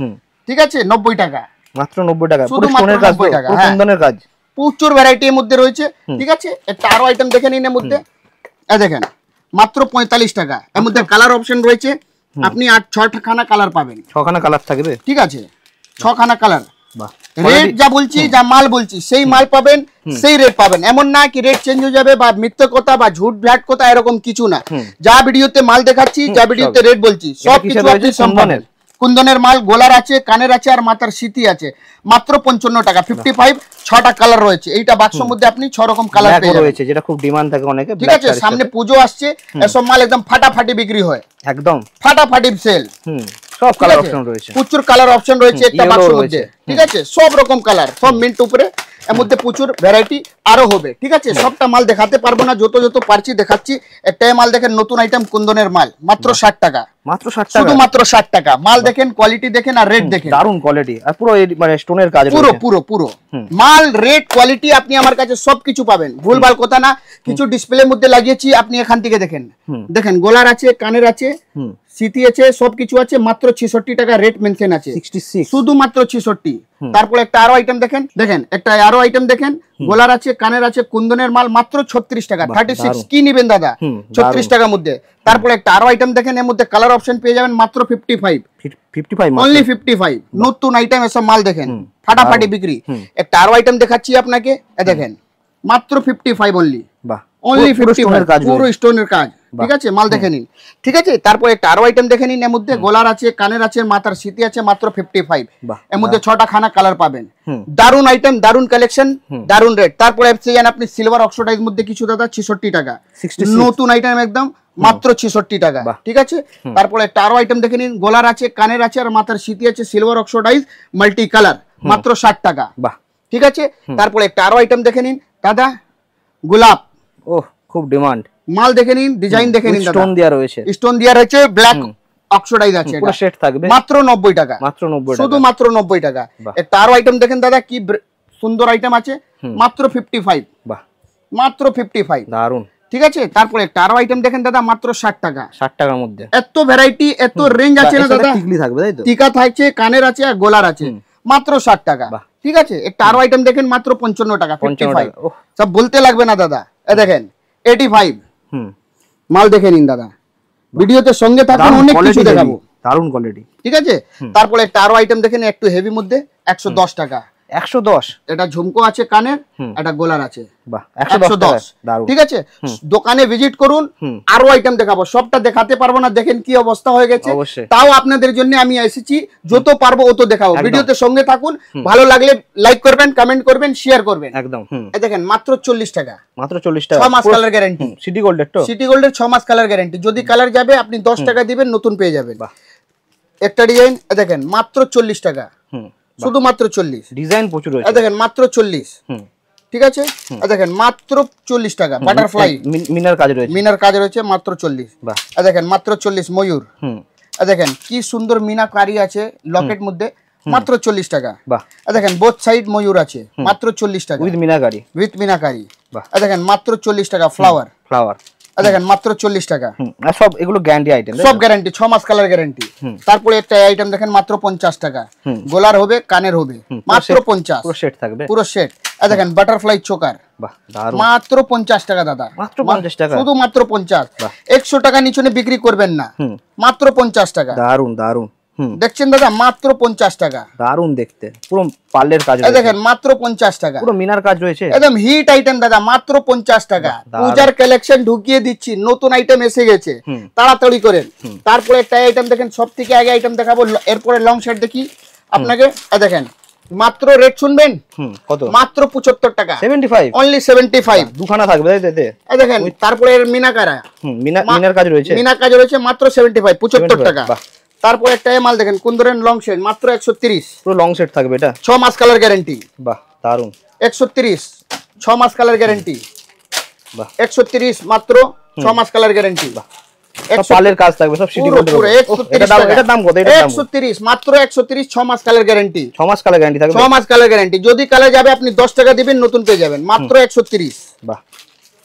ঠিক আছে, 90 টাকা, মাত্র 90 টাকা, শুধু পুরো স্টোনের কাজ, পুরো কুন্দনের কাজ, প্রচুর ভ্যারাইটি এর মধ্যে রয়েছে, ঠিক আছে। একটা আরো আইটেম দেখে নিন এর মধ্যে, এই দেখেন মাত্র 45 টাকা। এর মধ্যে কালার অপশন রয়েছে, আপনি 6খানা কালার পাবেন, 6খানা কালার থাকবে, ঠিক আছে, 6খানা কালার। বাহ রেট যা বলছি, যা মাল বলছি সেই মাল পাবেন, সেই রেট পাবেন, এমন না কি রেট চেঞ্জ হয়ে যাবে বা মিথ্যে কথা বা ঝুট ভ্যাট কথা, এরকম কিছু না। যা ভিডিওতে মাল দেখাচ্ছি, যা ভিডিওতে রেট বলছি, সব কিছু আপনি সম্মানের কুন্দনের মাল, গোলার আছে, কানের আছে, আর মাথার সিটি আছে, মাত্র 55 টাকা, 55, 6টা কালার রয়েছে। এইটা বাক্সের মধ্যে আপনি 6 রকম কালার পেয়ে যাবেন, রয়েছে, যেটা খুব ডিমান্ড থাকে অনেকে, ঠিক আছে। সামনে পুজো আসছে, এসব মাল একদম ফাটাফাটি বিক্রি হয়, একদম ফাটাফাটি সেল, সব কালার অপশন রয়েছে, প্রচুর কালার অপশন রয়েছে একটা বাক্সের মধ্যে, ঠিক আছে। সব রকম কালার, সব মিন্ট উপরে, এর মধ্যে প্রচুর ভ্যারাইটি আরো হবে, ঠিক আছে। সবটা মাল দেখাতে পারবো না, যত যত পারছি দেখাচ্ছি। একটাই মাল দেখেন, নতুন আইটেম কুন্দনের মাল, মাত্র 60 টাকা, মাত্র 60 টাকা, শুধু মাত্র 60 টাকা। মাল দেখেন, কোয়ালিটি দেখেন, আর রেট দেখেন, দারুন কোয়ালিটি, আর পুরো মানে স্টোনের কাজ, পুরো পুরো পুরো মাল, রেট, কোয়ালিটি আপনি আমার কাছে সবকিছু পাবেন, ভুলভাল কথা না। কিছু ডিসপ্লের মধ্যে লাগিয়েছি, আপনি এখান থেকে দেখেন, দেখেন গোলার আছে, কানের আছে, সিটি আছে, সবকিছু আছে, মাত্র 66 টাকা রেট মেনশন আছে, 66 শুধু মাত্র 66। তারপর একটা আরো আইটেম দেখেন, দেখেন একটা আরো আইটেম দেখেন, গোলার আছে, কানের আছে, কুন্দনের মাল, মাত্র 36 টাকা, 36। কি নিবেন দাদা 36 টাকার মধ্যে? তারপর একটা আরো আইটেম দেখেন, এর মধ্যে কালার অপশন পেয়ে যাবেন মাত্র 55 অনলি 55। নতুন আইটেম এসব মাল দেখেন, ফাটাফাটি বিক্রি। একটা আরো আইটেম দেখাচ্ছি আপনাকে, দেখেন মাত্র 55 অনলি, বাহ অনলি 55, পুরো স্টোনের কাজ, ঠিক আছে। মাল দেখে নিন, ঠিক আছে। তারপর একটা আরো আইটেম দেখে নিন, এর মধ্যে গোলার আছে, কানের আছে, মাথার সিটি আছে, মাত্র 55। এর মধ্যে 6টা খানা কালার পাবেন, দারুন আইটেম, দারুন কালেকশন, দারুন রেট। তারপরে আপনি সিলভার অক্সিডাইজ মধ্যে কিছু দাদা 66 টাকা, নতুন আইটেম একদম, মাত্র 66 টাকা, ঠিক আছে। তারপরে একটা আরো আইটেম দেখে নিন, গোলার আছে, কানের আছে, আর মাথার সিটি আছে, সিলভার অক্সিডাইজ মাল্টি কালার, মাত্র 60 টাকা, ঠিক আছে। তারপরে একটা আরো আইটেম দেখে নিন দাদা, গোলাপ, ওহ খুব ডিমান্ড, মাল দেখে নিন, ডিজাইন দেখে নিন, স্টোন দেয়া রয়েছে, স্টোন দেয়া রয়েছে, ব্ল্যাক অক্সিডাইজ আছে, পুরো সেট থাকবে, মাত্র 90 টাকা, মাত্র 90 টাকা, শুধু মাত্র 90 টাকা। একটা আরো আইটেম দেখেন দাদা, কি সুন্দর আইটেম আছে, মাত্র 55, বাহ মাত্র 55, দারুন, ঠিক আছে। তারপরে একটা আরো আইটেম দেখেন দাদা, মাত্র 60 টাকা, 60 টাকার মধ্যে। এত ভ্যারাইটি, এত রেঞ্জ আছে না দাদা, টিকলি থাকবে তাই তো, টিকা থাকছে, কানের আছে, আর গোলার আছে, মাত্র 60 টাকা, ঠিক আছে। একটা আরো আইটেম দেখেন, মাত্র 55 টাকা, 55, সব বলতে লাগবে না দাদা। দেখেন 85, মাল দেখে নিন দাদা, ভিডিওতে সঙ্গে থাকুন, অনেক কিছু দেখাবো, দারুন কোয়ালিটি, ঠিক আছে। তারপরে একটা আরো আইটেম দেখেন, একটু হেভি মধ্যে, 110 টাকা, 110, এটা ঝুমকো আছে, কানের, এটা গোলার আছে, বাহ 110, ঠিক আছে। দোকানে ভিজিট করুন, আরো আইটেম দেখাবো, সবটা দেখাতে পারবো না, দেখেন কি অবস্থা হয়ে গেছে, তাও আপনাদের জন্য আমি এসেছি, যত পারবো অত দেখাবো। ভিডিওতে সঙ্গে থাকুন, ভালো লাগলে লাইক করবেন, কমেন্ট করবেন, শেয়ার করবেন, একদম। দেখেন মাত্র 40 টাকা, মাত্র 40 টাকা, 6 মাস কালার গ্যারান্টি, সিটি গোল্ডের তো, সিটি গোল্ডের 6 মাস কালার গ্যারান্টি, যদি কালার যাবে আপনি 10 টাকা দিবেন, নতুন পেয়ে যাবেন। একটা ডিজাইন দেখেন, মাত্র 40 টাকা, শুধু মাত্র 40, ডিজাইন প্রচুর রয়েছে, দেখেন মাত্র 40, ঠিক আছে। দেখেন মাত্র 40 টাকা, বাটারফ্লাই মিনার কাজ রয়েছে, মিনার কাজ রয়েছে, মাত্র 40। দেখেন মাত্র 40, ময়ূর, দেখেন কি সুন্দর মিনাকারি আছে লকেট মধ্যে, মাত্র 40 টাকা। দেখেন বোথ সাইড ময়ূর আছে, মাত্র 40 টাকা, উইথ মিনাকারি, উইথ মিনাকারি। দেখেন মাত্র 40 টাকা, ফ্লাওয়ার, দেখেন মাত্র 40 টাকা। আর সব এগুলো গ্যারান্টি আইটেম, সব গ্যারান্টি, 6 মাস কালার গ্যারান্টি। তারপরে একটা আইটেম দেখেন মাত্র 50 টাকা, গোলার হবে কানের হবে মাত্র 50, পুরো সেট থাকবে, পুরো সেট। দেখেন বাটারফ্লাই চোকার, বাহ দারুন, মাত্র 50 টাকা দাদা, মাত্র 50 টাকা, শুধু মাত্র 50। 100 টাকা নিচে বিক্রি করবেন না, মাত্র 50 টাকা। দারুন দারুন, দেখছেন দাদা মাত্র 50 টাকা, দারুন দেখতে, পুরো পার্লের কাজ এই দেখেন মাত্র 50 টাকা, পুরো মিনার কাজ রয়েছে, একদম হিট আইটেম দাদা, মাত্র 50 টাকা। পূজার কালেকশন ঢুকিয়ে দিচ্ছি, নতুন আইটেম এসে গেছে, তাড়াতাড়ি করেন। তারপরে একটা আইটেম দেখেন, সবথেকে আগে আইটেম দেখাবো, এরপরে লং শার্ট দেখি আপনাকে। দেখেন মাত্র রেট শুনবেন কত, মাত্র 75 টাকা, 75, অনলি 75, দুখানা থাকবে তাইতে। এই দেখেন তারপরে এর মিনাকারা, মিনার কাজ রয়েছে, মিনার কাজ রয়েছে মাত্র 75, 75 টাকা। তারপরে একটা মাল দেখেন কুন্দরের লং সেট মাত্র 130, পুরো লং সেট থাকবে, এটা 6 মাস কালার গ্যারান্টি, বাহ দারুন, 130, 6 মাস কালার গ্যারান্টি, বাহ 130 মাত্র 6 মাস কালার গ্যারান্টি, বাহ পার্লের কাজ থাকবে, সব সিটি গোল্ড। এটা দাম কত? এটা 130 মাত্র 130, 6 মাস কালার গ্যারান্টি, 6 মাস কালার গ্যারান্টি থাকবে, 6 মাস কালার গ্যারান্টি। যদি কালার যাবে আপনি 10 টাকা দিবেন, নতুন পেয়ে যাবেন মাত্র 130, বাহ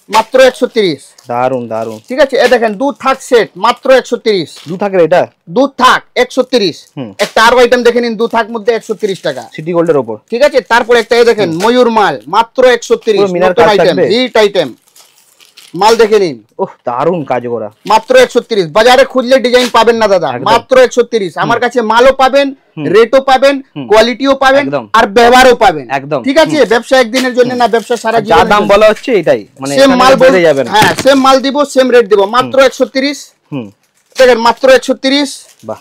মাত্র 130, দারুন দারুন। ঠিক আছে, এই দেখেন দুধ থাক সেট মাত্র 130, দুধ থাকের এটা, দুধ থাক 130। একটা আরো আইটেম দেখে নিন, দুধ থাক মধ্যে 130 টাকা, সিটি গোল্ডের উপর, ঠিক আছে। তারপরে একটা এই দেখেন ময়ূর মাল মাত্র 130, নতুন আইটেম, হিট আইটেম মাল দেখে নিন, ওহ দারুন কাজ করা, মাত্র 130। বাজারে খুঁজলে ডিজাইন পাবেন না দাদা, মাত্র 130। আমার কাছে মালও পাবেন, রেটও পাবেন, কোয়ালিটিও পাবেন, আর ব্যবহারও পাবেন একদম, ঠিক আছে। ব্যবসা একদিনের জন্য না, ব্যবসা সারা জীবন। যা দাম বলা হচ্ছে এটাই, মানে সেম মাল বলে যাবেন, হ্যাঁ সেম মাল দিব, সেম রেট দিব, মাত্র 130। দেখেন মাত্র 130। বাহ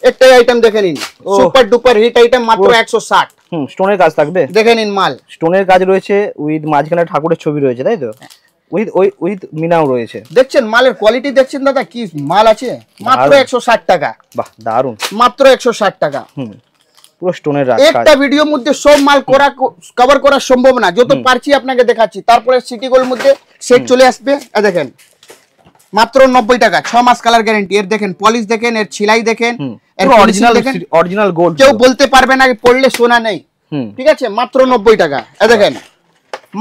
একটা আইটেম দেখে নিন, সুপার ডুপার হিট আইটেম মাত্র 160। স্টোনের কাজ থাকবে, দেখে নিন মাল, স্টোনের কাজ রয়েছে, উইথ মাঝখানে ঠাকুরের ছবি রয়েছে, তাই তো, উইথ মিনাও রয়েছে। দেখছেন মালের কোয়ালিটি, দেখছেন দাদা কি মাল আছে, মাত্র 160 টাকা, বাহ দারুন, মাত্র 160 টাকা। পুরো স্টোনের কাজ। একটা ভিডিওর মধ্যে সব মাল কভার করা সম্ভব না, যত পারছি আপনাকে দেখাচ্ছি। তারপরে সিটি গোল্ড মধ্যে সেট চলে আসবে, দেখেন মাত্র 90 টাকা, 6 মাস কালার গ্যারান্টি। এর দেখেন পলিশ দেখেন, এর ছিলাই দেখেন, এর অরিজিনাল গোল্ড, কেউ বলতে পারবে না পড়লে সোনা নেই, ঠিক আছে। মাত্র 90 টাকা, দেখেন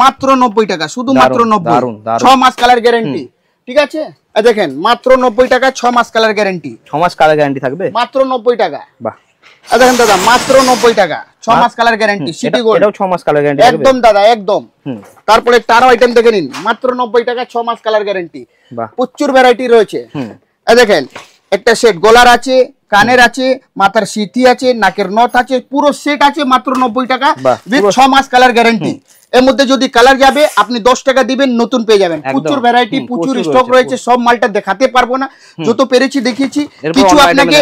মাত্র 90 টাকা, শুধু মাত্র 90, 6 মাস কালার গ্যারান্টি, ঠিক আছে। দেখেন মাত্র 90 টাকা, 6 মাস কালার গ্যারান্টি, 6 মাস কালার গ্যারান্টি থাকবে, মাত্র 90 টাকা। বাহ দেখেন দাদা মাত্র 90 টাকা, 6 মাস কালার গ্যারান্টি, সিটি গোল্ড, এটাও 6 মাস কালার গ্যারান্টি একদম দাদা একদম। তারপরে তারও আইটেম দেখে নিন, মাত্র 90 টাকা, 6 মাস কালার গ্যারান্টি, প্রচুর ভ্যারাইটি রয়েছে। দেখেন একটা সেট গলার আছে, কানের আছে, মাথার সিথি আছে, নাকের নথ আছে, পুরো সেট আছে মাত্র 90 টাকা, উইথ 6 মাস কালার গ্যারান্টি। এর মধ্যে যদি কালার যাবে আপনি 10 টাকা দিবেন, নতুন পেয়ে যাবেন। প্রচুর ভ্যারাইটি, প্রচুর স্টক রয়েছে, সব মালটা দেখাতে পারবো না, যত পেরেছি দেখিয়েছি। কিছু আপনাকে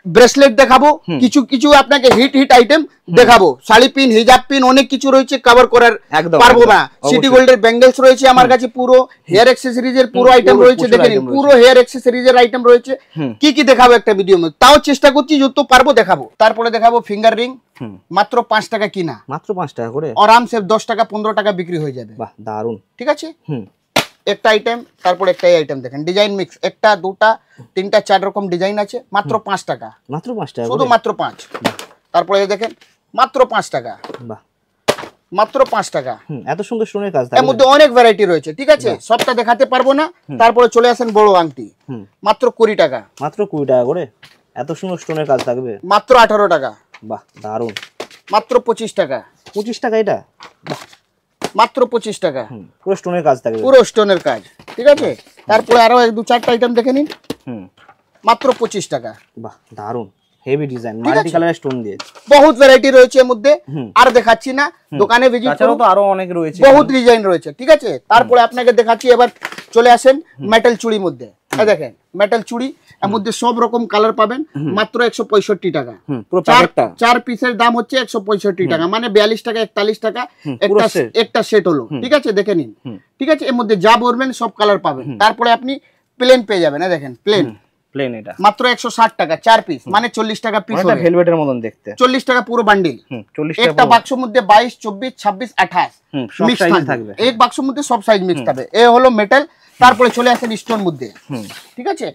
ব্রেসলেট দেখাবো, কিছু কিছু আপনাকে হিট আইটেম দেখাবো, শাড়ি পিন, হিজাব পিন, অনেক কিছু রয়েছে, কভার করার পারবো না। সিটি গোল্ডের ব্যাঙ্গেলস রয়েছে আমার কাছে, পুরো হেয়ার অ্যাক্সেসরিজ এর পুরো আইটেম রয়েছে, দেখে নিন পুরো হেয়ার অ্যাক্সেসরিজ এর আইটেম রয়েছে। কি কি দেখাবো একটা ভিডিও মধ্যে, তাও চেষ্টা করছি যত পারবো দেখাবো। তারপরে দেখাবো ফিঙ্গার রিং, মাত্র 5 টাকা কিনা, মাত্র 5 টাকা করে, আরামসে 10 টাকা 15 টাকা বিক্রি হয়ে যাবে। বাহ দারুন, ঠিক আছে। একটা আইটেম, তারপর একটা আইটেম দেখেন, ডিজাইন মিক্স, একটা দুটা তিনটা 4 রকম ডিজাইন আছে, মাত্র 5 টাকা, মাত্র 5 টাকা, শুধু মাত্র 5। তারপরে দেখেন মাত্র 5 টাকা, বাহ মাত্র 5 টাকা। এত সুন্দর স্টোনের কাজ, এর মধ্যে অনেক ভ্যারাইটি রয়েছে, ঠিক আছে, সবটা দেখাতে পারবো না। তারপরে চলে আসেন বড় আংটি, মাত্র 20 টাকা, মাত্র 20 টাকা করে, এত সুন্দর স্টোনের কাজ থাকবে, মাত্র 18 টাকা, বাহ দারুন, মাত্র 25 টাকা, 25 টাকা এটা, বাহ মাত্র 25 টাকা, পুরো স্টোনের কাজ থাকবে, পুরো স্টোনের কাজ, ঠিক আছে। তারপরে আরো 2-4টা আইটেম দেখে নিন, মাত্র 25 টাকা, বাহ দারুন, হেভি ডিজাইন, মাল্টি কালারের স্টোন দিয়ে, বহুত ভ্যারাইটি রয়েছে এর মধ্যে, আর দেখাচ্ছি না, দোকানে ভিজিট করুন, তো আরো অনেক রয়েছে, বহুত ডিজাইন রয়েছে, ঠিক আছে। তারপরে আপনাকে দেখাচ্ছি, এবার চলে আসেন মেটাল চুড়ির মধ্যে। দেখেন মেটাল চুড়ি, এর মধ্যে সব রকম কালার পাবেন, মাত্র 165 টাকা, পুরো প্যাকেটটা 4 পিসের দাম হচ্ছে 165 টাকা, মানে 42 টাকা 41 টাকা একটা সেট হলো, ঠিক আছে। দেখে নিন, ঠিক আছে। এর মধ্যে যা বলবেন সব কালার পাবেন। তারপরে আপনি প্লেন পেয়ে যাবেন, দেখেন প্লেন, এটা মাত্র 160 টাকা 4 পিস, মানে 40 টাকা পিস হবে, ভেলভেটের মতন দেখতে, 40 টাকা পুরো বান্ডিল। একটা বাক্সের মধ্যে 22 24 26 28 মিক্স থাকবে, এক বাক্সের মধ্যে সব সাইজ মিক্স থাকবে। এ হলো মেটাল। তারপরে চলে আসেন স্টোন মধ্যে, ঠিক আছে।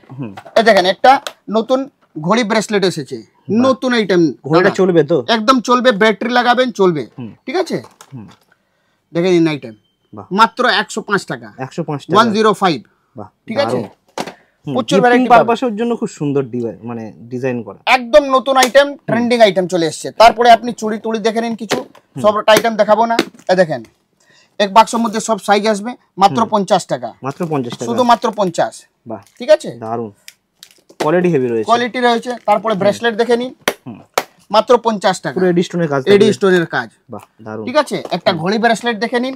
এই দেখেন একটা নতুন ঘড়ি ব্রেসলেট এসেছে, নতুন আইটেম, ঘড়িটা চলবে তো, একদম চলবে, ব্যাটারি লাগাবেন চলবে, ঠিক আছে। দেখে নিন আইটেম, মাত্র 105 টাকা, 105 105, বাহ, ঠিক আছে দারুণ। প্রচুর ভ্যারাইটি পারপাসের জন্য খুব সুন্দর মানে ডিজাইন করা। একদম নতুন আইটেম, ট্রেন্ডিং আইটেম চলে এসেছে। তারপরে আপনি চুড়ি টুড়ি দেখে নিন, কিছু সবটা আইটেম দেখাবো না। দেখেন এক বাক্সের মধ্যে সব সাইজ আসবে, মাত্র 50 টাকা, মাত্র 50 টাকা, শুধুমাত্র 50। বাহ, ঠিক আছে দারুণ কোয়ালিটি হেভি রয়েছে, কোয়ালিটি রয়েছে। তারপরে ব্রেসলেট দেখে নিন, মাত্র 50 টাকা, পুরো এডি স্টোনের কাজ, এডি স্টোনের কাজ। বাহ, দারুণ। ঠিক আছে একটা ঘড়ি ব্রেসলেট দেখে নিন,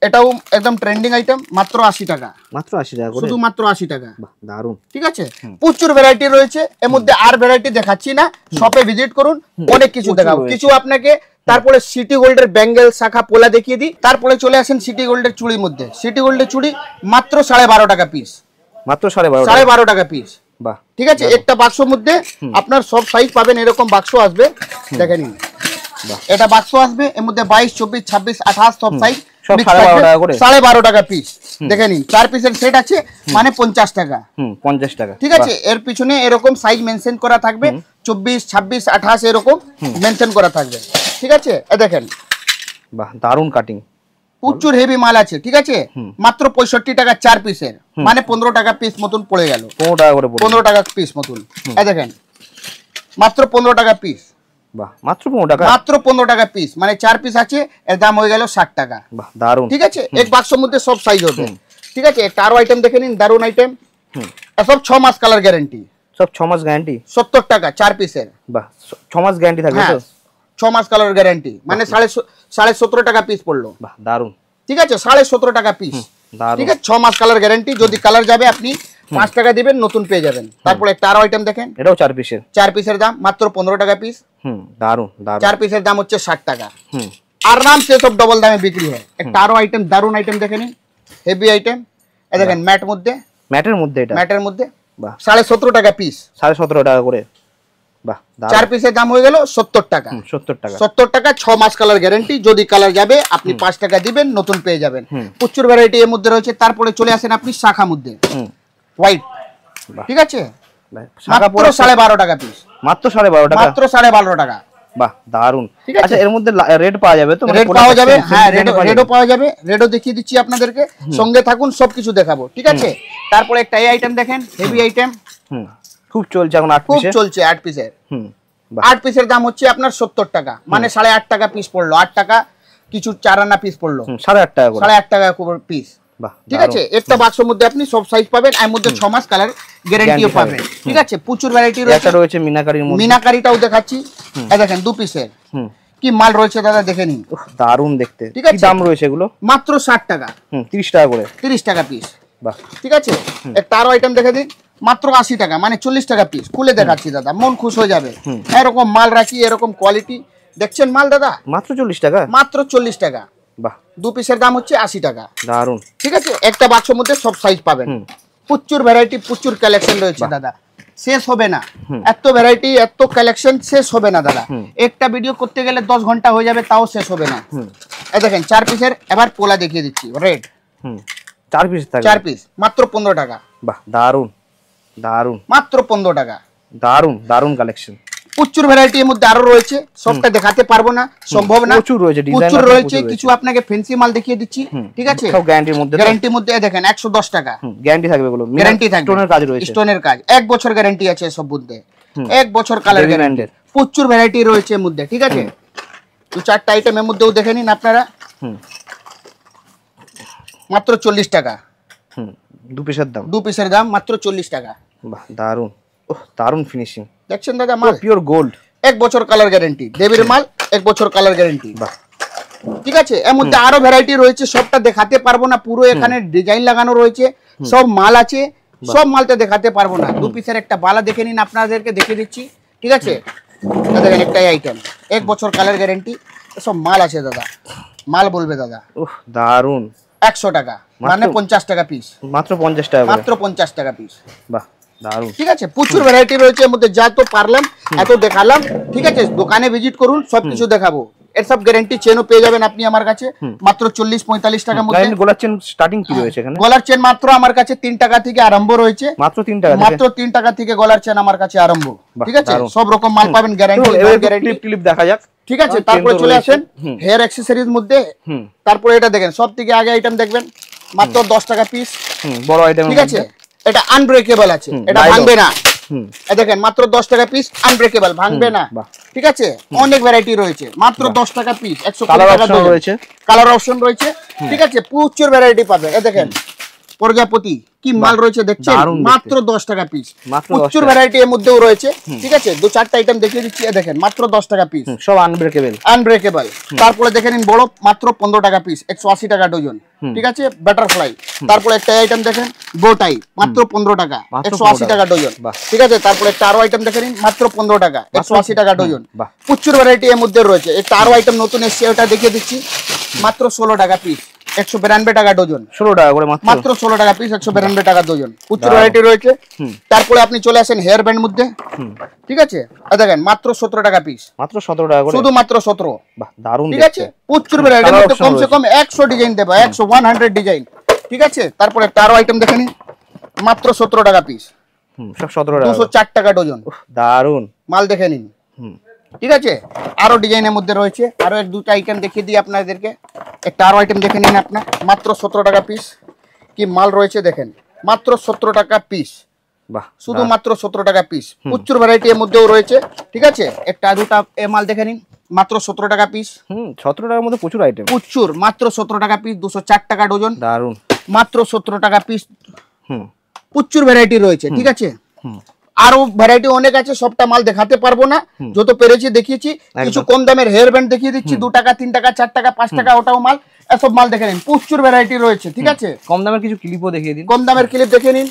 এটাও একদম ট্রেন্ডিং আইটেম, মাত্র 80 টাকা, মাত্র 80 টাকা করে, শুধু মাত্র 80 টাকা। বাহ, দারুণ। ঠিক আছে প্রচুর ভ্যারাইটি রয়েছে এর মধ্যে, আর ভ্যারাইটি দেখাচ্ছি না, শপে ভিজিট করুন, অনেক কিছু দেখাবো। কিছু আপনাকে তারপরে সিটি গোল্ডের ব্যাঙ্গেল শাখা পোলা দেখিয়ে দিই। তারপরে চলে আসেন সিটি গোল্ডের চুড়ির মধ্যে। সিটি গোল্ডের চুড়ি মাত্র 12.5 টাকা পিস, মাত্র 12.5 12.5 টাকা পিস। বাহ, ঠিক আছে একটা বাক্সের মধ্যে আপনার সব সাইজ পাবেন, এরকম বাক্স আসবে, দেখে নিন। এটা বাক্স আসবে, এর মধ্যে 22, 24, 26, 28 সব সাইজ, সব 12.5 টাকা করে, 12.5 টাকা পিস। দেখে নিন 4 পিসের সেট আছে, মানে 50 টাকা। 50 টাকা। ঠিক আছে এর পিছনে এরকম সাইজ মেনশন করা থাকবে, 24, 26, 28 এরকম মেনশন করা থাকবে। ঠিক আছে দেখেন, বাহ, দারুণ কাটিং, প্রচুর হেভি মাল আছে। ঠিক আছে মাত্র 65 টাকা 4 পিসের, মানে 15 টাকা পিস মতন পড়ে গেল, 15 টাকা করে পড়ে, 15 টাকা পিস মতন। দেখেন মাত্র 15 টাকা পিস, বাহ, মাত্র 15 টাকা, মাত্র 15 টাকা পিস, মানে 4 পিস আছে, এর দাম হয়ে গেল 60 টাকা। বাহ, দারুণ। ঠিক আছে এক বাক্সের মধ্যে সব সাইজ হবে। ঠিক আছে একটা আরো আইটেম দেখে নিন, দারুন আইটেম, সব 6 মাস কালার গ্যারান্টি, সব 6 মাস গ্যারান্টি, 70 টাকা 4 পিসের। বাহ, 6 মাস গ্যারান্টি থাকবে তো, 6 মাস কালার গ্যারান্টি, মানে 17.5 টাকা পিস পড়লো। বাহ, দারুণ। ঠিক আছে 17.5 টাকা পিস। দারুণ। ঠিক আছে 6 মাস কালার গ্যারান্টি, যদি কালার যাবে আপনি 5 টাকা দিবেন, নতুন পেয়ে যাবেন। তারপরে একটা আরো আইটেম দেখেন, এটাও 4 পিসের, 4 পিসের দাম মাত্র 15 টাকা পিস। দারুণ দারুণ। 4 পিসের দাম হচ্ছে 60 টাকা। আরাম সে সব ডবল দামে বিক্রি হয়। একটা আরো আইটেম, দারুন আইটেম দেখে নিন, হেভি আইটেম। দেখেন ম্যাট মধ্যে, ম্যাটের মধ্যে, এটা ম্যাটের মধ্যে, বাহ, 17.5 টাকা পিস, 17.5 টাকা করে, বাহ, 4 পিসের দাম হয়ে গেল 70 টাকা। 70 টাকা, 70 টাকা 6 মাস কালার গ্যারান্টি, যদি কালার যাবে আপনি 5 টাকা দিবেন, নতুন পেয়ে যাবেন। প্রচুর ভ্যারাইটি এর মধ্যে রয়েছে। তারপরে চলে আসেন আপনি শাখা মধ্যে, হোয়াইট। ঠিক আছে মাত্র 12.5 টাকা পিস, মাত্র 12.5 টাকা, মাত্র 12.5 টাকা। বাহ, দারুণ। ঠিক আছে আচ্ছা এর মধ্যে রেড পাওয়া যাবে তো, রেড পাওয়া যাবে, হ্যাঁ রেডও পাওয়া যাবে, রেডও দেখিয়ে দিচ্ছি আপনাদেরকে, সঙ্গে থাকুন সবকিছু দেখাবো। ঠিক আছে তারপরে একটা এই আইটেম দেখেন, হেভি আইটেম, খুব চলছে এখন, 8 খুব পিসের চলছে 8 পিসের। 8 পিসের দাম হচ্ছে আপনার 70 টাকা, মানে 8.5 টাকা পিস পড়লো, 8 টাকা কিছু 4 আনা পিস পড়লো, 8.5 টাকা করে, 8.5 টাকা পিস। বাহ, ঠিক আছে একটা বাক্সের মধ্যে আপনি সব সাইজ পাবেন, এর মধ্যে 6 মাস কালার গ্যারান্টিও পাবেন। ঠিক আছে প্রচুর ভ্যারাইটি রয়েছে। একটা রয়েছে মিনাকারির মধ্যে, মিনাকারিটাও দেখাচ্ছি, এই দেখেন 2 পিসের, কি মাল রয়েছে দাদা দেখে নিন, দারুণ দেখতে। ঠিক কি আছে দাম রয়েছে এগুলো? মাত্র 60 টাকা, 30 টাকা করে, 30 টাকা পিস। বাহ, ঠিক আছে একটা আরো আইটেম দেখে দিন, মাত্র 80 টাকা, মানে 40 টাকা পিস। খুলে দেখাচ্ছি দাদা, মন খুশ হয়ে যাবে, এরকম মাল রাখি, এরকম কোয়ালিটি। দেখছেন মাল দাদা, মাত্র 40 টাকা, মাত্র 40 টাকা। বাহ, 2 পিসের দাম হচ্ছে 80 টাকা। দারুণ। ঠিক আছে একটা বাক্সের মধ্যে সব সাইজ পাবেন, প্রচুর ভ্যারাইটি, প্রচুর কালেকশন রয়েছে দাদা, শেষ হবে না। এত ভ্যারাইটি, এত কালেকশন, শেষ হবে না দাদা। একটা ভিডিও করতে গেলে 10 ঘন্টা হয়ে যাবে, তাও শেষ হবে না। এই দেখেন 4 পিসের, এবার পোলা দেখিয়ে দিচ্ছি, রেড, 4 পিস থাকে, 4 পিস মাত্র 15 টাকা। বাহ, দারুণ দারুণ, মাত্র 15 টাকা। দারুণ দারুণ কালেকশন। প্রচুর ভ্যারাইটি এর মধ্যে আরো রয়েছে, সবটা দেখাতে পারবো না, সম্ভব না, প্রচুর রয়েছে, প্রচুর রয়েছে। কিছু আপনাকে ফ্যান্সি মাল দেখিয়ে দিচ্ছি। ঠিক আছে সব গ্যারান্টির মধ্যে, গ্যারান্টির মধ্যে। দেখেন 110 টাকা গ্যারান্টি থাকবে, এগুলো গ্যারান্টি থাকবে, স্টোনের কাজ রয়েছে, স্টোনের কাজ, 1 বছর গ্যারান্টি আছে সব মধ্যে, 1 বছর কালার গ্যারান্টি। প্রচুর ভ্যারাইটি রয়েছে এর মধ্যে। ঠিক আছে 2-4টা আইটেম এর মধ্যেও দেখে নিন আপনারা, মাত্র 40 টাকা। 2 পিসের দাম, 2 পিসের দাম মাত্র 40 টাকা। বাহ, দারুণ। ওহ, দারুণ ফিনিশিং। দেখছেন দাদা মাল, পিওর গোল্ড, 1 বছর কালার গ্যারান্টি, দেবীর মাল, 1 বছর কালার গ্যারান্টি। বাহ, ঠিক আছে এর মধ্যে আরো ভ্যারাইটি রয়েছে, সবটা দেখাতে পারবো না, পুরো এখানে ডিজাইন লাগানো রয়েছে, সব মাল আছে, সব মালটা দেখাতে পারবো না। 2 পিসের একটা বালা দেখে নিন, আপনাদেরকে দেখে দিচ্ছি। ঠিক আছে দেখেন একটাই আইটেম, 1 বছর কালার গ্যারান্টি, সব মাল আছে দাদা, মাল বলবে দাদা। ওহ, দারুণ। 100 টাকা, মানে 50 টাকা পিস, মাত্র 50 টাকা, মাত্র 50 টাকা পিস। বাহ, দারুণ। ঠিক আছে প্রচুর ভ্যারাইটি রয়েছে এর মধ্যে, যা তো পারলাম এত দেখালাম। ঠিক আছে দোকানে ভিজিট করুন, সবকিছু দেখাবো। এর সব গ্যারান্টি চেনও পেয়ে যাবেন আপনি আমার কাছে, মাত্র 40-45 টাকার মধ্যে। গলার চেন স্টার্টিং কি রয়েছে এখানে? গলার চেন মাত্র আমার কাছে 3 টাকা থেকে আরম্ভ রয়েছে, মাত্র 3 টাকা, মাত্র 3 টাকা থেকে গলার চেন আমার কাছে আরম্ভ। ঠিক আছে সব রকম মাল পাবেন, গ্যারান্টি ক্লিপ দেখা যাক। ঠিক আছে তারপরে চলে আসেন হেয়ার অ্যাকসেসরিজ মধ্যে। তারপরে এটা দেখেন, সব থেকে আগে আইটেম দেখবেন, মাত্র 10 টাকা পিস। বড় আইটেম, ঠিক আছে, এটা আনব্রেকেবল আছে, এটা ভাঙবে না। এই দেখেন মাত্র 10 টাকা পিস, আনব্রেকেবল, ভাঙবে না। ঠিক আছে, অনেক ভ্যারাইটি রয়েছে, মাত্র 10 টাকা পিস, 120 টাকা ডজন রয়েছে, কালার অপশন রয়েছে। ঠিক আছে, প্রচুর ভ্যারাইটি পাবে। এই দেখেন প্রজাপতি কি মাল রয়েছে দেখছেন, মাত্র 10 টাকা পিস, প্রচুর ভ্যারাইটি এর মধ্যেও রয়েছে। ঠিক আছে, দু চারটা আইটেম দেখিয়ে দিচ্ছি। দেখেন মাত্র 10 টাকা পিস, সব আনব্রেকেবল, আনব্রেকেবল। তারপরে দেখে নিন বড়, মাত্র 15 টাকা পিস, 180 টাকা ডজন। ঠিক আছে, বাটারফ্লাই। তারপরে একটা আইটেম দেখেন বোটাই, মাত্র 15 টাকা, 180 টাকা ডজন। ঠিক আছে, তারপরে একটা আরো আইটেম দেখে নিন, মাত্র 15 টাকা, 180 টাকা ডজন। প্রচুর ভ্যারাইটি এর মধ্যে রয়েছে। একটা আরো আইটেম নতুন এসেছে, ওটা দেখিয়ে দিচ্ছি, মাত্র 16 টাকা পিস, 192 টাকা ডজন। 16 টাকা করে মাত্র 16 টাকা পিস, 192 টাকা ডজন। প্রচুর ভ্যারাইটি রয়েছে। তারপরে আপনি চলে আসেন হেয়ার ব্যান্ড মধ্যে। ঠিক আছে, দেখেন মাত্র 17 টাকা পিস, মাত্র 17 টাকা করে, শুধু মাত্র 17। বাহ, দারুণ। ঠিক আছে, প্রচুর ভ্যারাইটি, কমসে কম 100 ডিজাইন দেবো, 100 ডিজাইন। ঠিক আছে, তারপরে একটা আরো আইটেম দেখে নিন, মাত্র 17 টাকা পিস, সব 17 টাকা, 204 টাকা ডজন। দারুণ মাল দেখে নিন। ঠিক আছে, আরো ডিজাইনের মধ্যে রয়েছে, আরো এক দুটো আইটেম দেখিয়ে দিই আপনাদেরকে। একটা আরো আইটেম দেখে নিন আপনার, মাত্র 17 টাকা পিস। কি মাল রয়েছে দেখেন, মাত্র 17 টাকা পিস, বাহ, শুধু মাত্র 17 টাকা পিস। প্রচুর ভ্যারাইটি এর মধ্যেও রয়েছে। ঠিক আছে, একটা দুটা এ মাল দেখে নিন, মাত্র 17 টাকা পিস। 17 টাকার মধ্যে প্রচুর আইটেম, প্রচুর, মাত্র 17 টাকা পিস, 204 টাকা ডজন। দারুণ, মাত্র 17 টাকা পিস। প্রচুর ভ্যারাইটি রয়েছে। ঠিক আছে, আরো ভ্যারাইটি অনেক আছে, সবটা মাল দেখাতে পারবো না, যত পেরেছি দেখিয়েছি। কিছু কম দামের হেয়ার ব্যান্ড দেখিয়ে দিচ্ছি, 2 টাকা 3 টাকা 4 টাকা 5 টাকা, ওটাও মাল, এসব মাল দেখে নিন। প্রচুর ভ্যারাইটি রয়েছে। ঠিক আছে, কম দামের কিছু ক্লিপও দেখিয়ে দিন, কম দামের ক্লিপ দেখে নিন।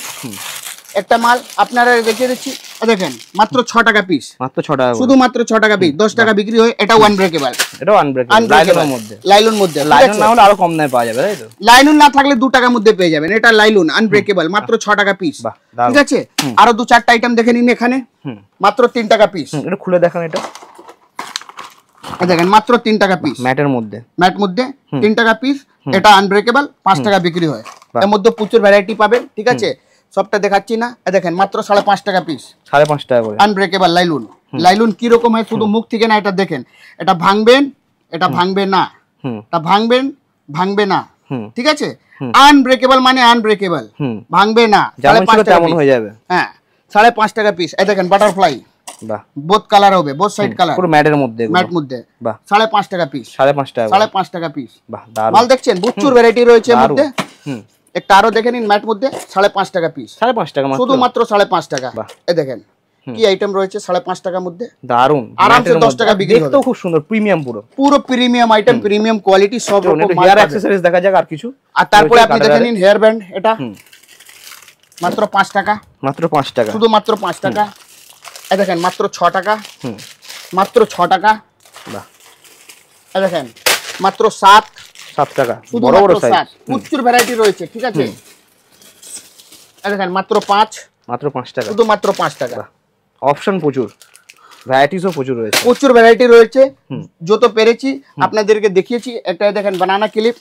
একটা মাল আপনারা দেখিয়ে দিচ্ছি, দেখেন মাত্র 6 টাকা পিস, মাত্র 6 টাকা, শুধু মাত্র 6 টাকা পিস, 10 টাকা বিক্রি হয়। এটা আনব্রেকেবল, এটাও আনব্রেকেবল, লাইলনের মধ্যে, লাইলন মধ্যে। লাইলন না হলে আরো কম দামে পাওয়া যাবে, তাই তো? লাইলন না থাকলে 2 টাকার মধ্যে পেয়ে যাবেন। এটা লাইলন আনব্রেকেবল, মাত্র 6 টাকা পিস। ঠিক আছে, আরো 2-4টা আইটেম দেখে নিন এখানে, মাত্র 3 টাকা পিস। এটা খুলে দেখান, এটা দেখেন মাত্র 3 টাকা পিস, ম্যাটের মধ্যে, ম্যাট মধ্যে 3 টাকা পিস। এটা আনব্রেকেবল, 5 টাকা বিক্রি হয়। এর মধ্যে প্রচুর ভ্যারাইটি পাবেন। ঠিক আছে, সবটা দেখাচ্ছি না। দেখেন মাত্র 5.5 টাকা পিস, 5.5 টাকা করে, আনব্রেকেবল লাইলন। লাইলন কি রকম হয় শুধু মুখ থেকে না, এটা দেখেন, এটা ভাঙবেন, এটা ভাঙবে না, এটা ভাঙবেন, ভাঙবে না। ঠিক আছে, আনব্রেকেবল মানে আনব্রেকেবল, ভাঙবে না, যেমন ছিল তেমন হয়ে যাবে। হ্যাঁ, 5.5 টাকা পিস। এই দেখেন বাটারফ্লাই, বাহ, বোথ কালার হবে, বোথ সাইড কালার, পুরো ম্যাটের মধ্যে, ম্যাট মধ্যে। বাহ, 5.5 টাকা পিস, 5.5 টাকা, 5.5 টাকা পিস। বাহ, দারুণ মাল দেখছেন, প্রচুর ভ্যারাইটি রয়েছে এর মধ্যে। একটা আরো দেখে নিন, ম্যাট মধ্যে 5.5 টাকা পিস, 5.5 টাকা, শুধু মাত্র 5.5 টাকা। এই দেখেন কি আইটেম রয়েছে 5.5 টাকার মধ্যে, দারুণ, আরামসে 10 টাকা বিক্রি হবে। দেখতেও খুব সুন্দর, প্রিমিয়াম, পুরো প্রিমিয়াম আইটেম, প্রিমিয়াম কোয়ালিটি, সব রকম মাল। হেয়ার অ্যাকসেসরিজ দেখা যাক আর কিছু। আর তারপরে আপনি দেখে নিন হেয়ার ব্যান্ড, এটা মাত্র 5 টাকা, মাত্র 5 টাকা, শুধু মাত্র 5 টাকা। এই দেখেন মাত্র 6 টাকা, মাত্র 6 টাকা। বাহ, এই দেখেন মাত্র 7 টাকা, শুধু বড় বড় মাত্র সাইজ, 7। প্রচুর ভ্যারাইটি রয়েছে। ঠিক আছে, এই দেখেন মাত্র 5, মাত্র 5 টাকা, শুধু মাত্র 5 টাকা। অপশন প্রচুর, ভ্যারাইটিসও প্রচুর রয়েছে, প্রচুর ভ্যারাইটি রয়েছে, যত পেরেছি আপনাদেরকে দেখিয়েছি। একটা দেখেন বানানা ক্লিপ,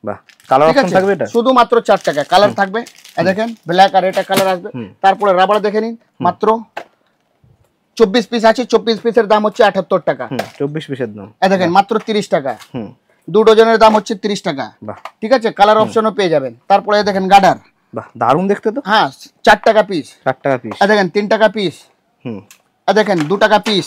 বাহ, কালার অপশন থাকবে, এটা শুধু মাত্র 4 টাকা, কালার থাকবে। এই দেখেন ব্ল্যাক আর এটা কালার আসবে। তারপরে রাবার দেখে নিন, মাত্র 24 পিস আছে, 24 পিসের দাম হচ্ছে 78 টাকা। 24 পিসের দাম। এই দেখেন মাত্র 30 টাকা, 2 ডজনের দাম হচ্ছে 30 টাকা। ঠিক আছে, কালার অপশনও পেয়ে যাবেন। তারপরে দেখেন গার্ডার, বাহ, দারুণ দেখতে তো। হ্যাঁ, 4 টাকা পিস, 4 টাকা পিস। এই দেখেন 3 টাকা পিস, এই দেখেন 2 টাকা পিস।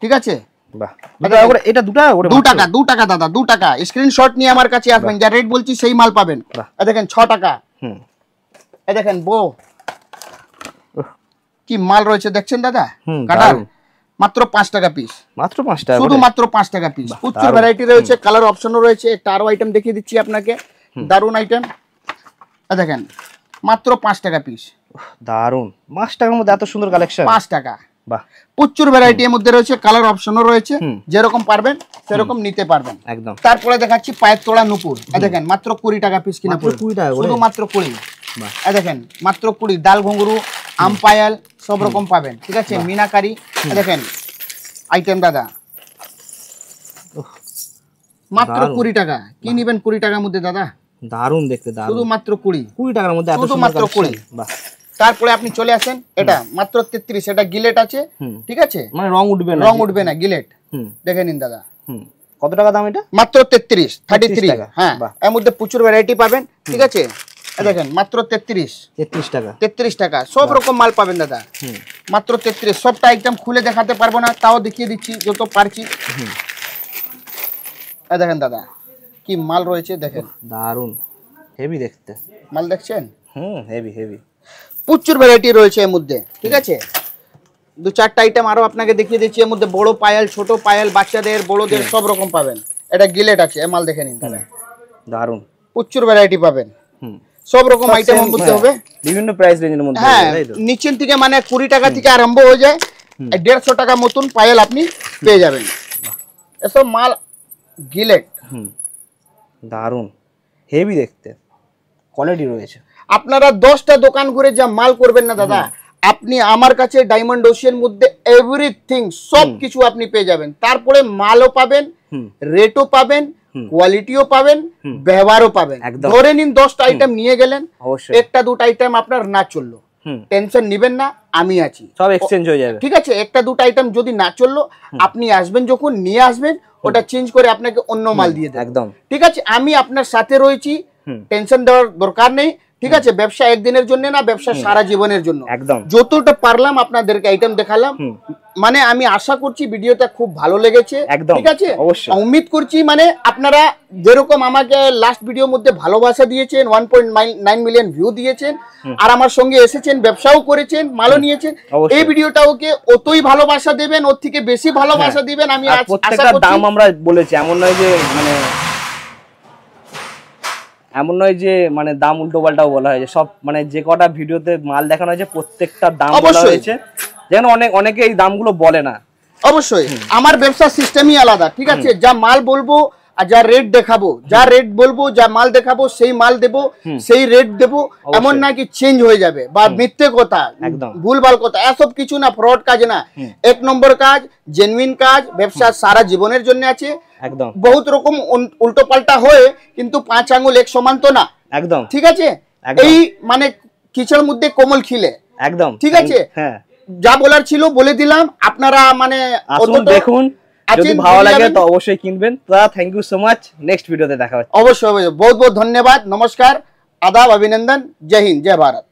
ঠিক আছে, বাহ, 2 টাকা করে, এটা 2 টাকা করে, 2 টাকা, 2 টাকা দাদা, 2 টাকা। স্ক্রিনশট নিয়ে আমার কাছে আসবেন, যা রেট বলছি সেই মাল পাবেন। এই দেখেন 6 টাকা। এই দেখেন বো, কি মাল রয়েছে দেখছেন দাদা, কাটার, মাত্র 5 টাকা পিস, মাত্র 5 টাকা, শুধু মাত্র 5 টাকা পিস। প্রচুর ভ্যারাইটি রয়েছে, কালার অপশনও রয়েছে। একটা আরো আইটেম দেখিয়ে দিচ্ছি আপনাকে, দারুন আইটেম। এই দেখেন মাত্র 5 টাকা পিস, দারুন। 5 টাকার মধ্যে এত সুন্দর কালেকশন, 5 টাকা। বাহ, প্রচুর ভ্যারাইটি এর মধ্যে রয়েছে, কালার অপশনও রয়েছে। যেরকম পারবেন সেরকম নিতে পারবেন একদম। তারপরে দেখাচ্ছি পায়ের তোলা নুপুর। এই দেখেন মাত্র 20 টাকা পিস কিনা পড়বে, 20 টাকা, শুধু মাত্র 20। এই দেখেন মাত্র 20, ডাল ঘুঙ্গুরু, আমপায়াল সব রকম পাবেন। ঠিক আছে, মিনাকারি। দেখেন আইটেম দাদা, মাত্র 20 টাকা। কি নিবেন 20 টাকার মধ্যে দাদা? দারুন দেখতে, দারুন, শুধু মাত্র 20 টাকার মধ্যে এত শুধু মাত্র 20। বাহ, তারপরে আপনি চলে আসেন, এটা মাত্র 33, এটা গিলেট আছে। ঠিক আছে, মানে রং উঠবে না, রং উঠবে না, গিলেট। দেখে নিন দাদা, কত টাকা দাম এটা? মাত্র 33 টাকা। হ্যাঁ, বাহ। এর মধ্যে প্রচুর ভ্যারাইটি পাবেন, ঠিক আছে। এই দেখেন মাত্র 33 টাকা। 33 টাকা, সব রকম মাল পাবেন দাদা, মাত্র 33। সবটা একদম খুলে দেখাতে পারবো না, তাও দেখিয়ে দিচ্ছি যত পারছি। এই দেখেন দাদা কি মাল রয়েছে, দেখেন দারুন, হেভি দেখতে। মাল দেখছেন, হেভি হেভি। প্রচুর ভ্যারাইটি রয়েছে এর মধ্যে, ঠিক আছে। 2-4টা আইটেম আরো আপনাকে দেখিয়ে দিচ্ছি। এর মধ্যে বড় পায়েল, ছোট পায়েল, বাচ্চাদের, বড়দের সব রকম পাবেন। এটা গিলেট আছে, এই মাল দেখে নিন দাদা, দারুন। প্রচুর ভ্যারাইটি পাবেন, সব রকম আইটেম এর মধ্যে হবে, বিভিন্ন প্রাইস রেঞ্জের মধ্যে। হ্যাঁ, নিচের থেকে মানে 20 টাকা থেকে আরম্ভ হয়ে যায়, 150 টাকা মতন পায়েল আপনি পেয়ে যাবেন। এসব মাল গিলেট, দারুন, হেভি দেখতে, কোয়ালিটি রয়েছে। আপনারা 10টা দোকান ঘুরে যা মাল করবেন না দাদা, আপনি আমার কাছে ডায়মন্ড ওশিয়ান মধ্যে এভরিথিং সব কিছু আপনি পেয়ে যাবেন। তারপরে মালও পাবেন, রেটও পাবেন, কোয়ালিটিও পাবেন, ব্যবহারও পাবেন। একদম। ধরে নিন 10টা আইটেম নিয়ে গেলেন, অবশ্যই। একটা দুটো আইটেম আপনার না চললো, টেনশন নিবেন না, আমি আছি, সব এক্সচেঞ্জ হয়ে যাবে। ঠিক আছে। একটা দুটো আইটেম যদি না চললো, আপনি আসবেন, যখন নিয়ে আসবেন ওটা চেঞ্জ করে আপনাকে অন্য মাল দিয়ে দেব, একদম। ঠিক আছে। আমি আপনার সাথে রয়েছি, টেনশন দেওয়ার দরকার নেই, ঠিক আছে। ব্যবসা একদিনের জন্য না, ব্যবসা সারা জীবনের জন্য। একদম। যতটা পারলাম আপনাদেরকে আইটেম দেখালাম, মানে আমি আশা করছি ভিডিওটা খুব ভালো লেগেছে, একদম, ঠিক আছে। অবশ্যই। উম্মিদ করছি মানে আপনারা যেরকম আমাকে লাস্ট ভিডিওর মধ্যে ভালোবাসা দিয়েছেন, 1.9 মিলিয়ন ভিউ দিয়েছেন, আর আমার সঙ্গে এসেছেন, ব্যবসাও করেছেন, মালও নিয়েছেন, অবশ্যই। এই ভিডিওটা ওকে অতই ভালোবাসা দেবেন, ওর থেকে বেশি ভালোবাসা দিবেন। আমি আর আশা প্রত্যেকটা করছি দাম আমরা বলেছি, এমন নয় যে মানে দাম উল্টো পাল্টাও বলা হয়েছে। সব মানে যে কটা ভিডিওতে মাল দেখানো হয়েছে প্রত্যেকটা দাম বলা অবশ্যই। হয়েছে, যেন অনেকে এই দামগুলো বলে না। অবশ্যই আমার ব্যবসার সিস্টেমই আলাদা, ঠিক আছে। যা মাল বলবো আর যা রেট দেখাবো, যা রেট বলবো, যা মাল দেখাবো, সেই মাল দেবো, সেই রেট দেবো। এমন না কি চেঞ্জ হয়ে যাবে বা মিথ্যে কথা, একদম। ভুলভাল কথা, এসব কিছু না, ফ্রড কাজ না। 1 নম্বর কাজ, জেনুইন কাজ, ব্যবসা সারা জীবনের জন্য আছে। একদম। বহুত রকম উল্টো পাল্টা হয়, কিন্তু 5 আঙ্গুল এক সমান তো না, একদম, ঠিক আছে। একদম। এই মানে কিচের মধ্যে কোমল খিলে, একদম, ঠিক আছে। হ্যাঁ, যা বলার ছিল বলে দিলাম, আপনারা মানে আসুন অতটা দেখুন, যদি আছেন, ভালো বুঝে লাগে যাবেন। তো অবশ্যই কিনবেন। তো thank you so much, next ভিডিওতে দেখা হচ্ছে। অবশ্যই, বহুত বহুত ধন্যবাদ, নমস্কার, আদাব, অভিনন্দন, জয় হিন্দ, জয় ভারত।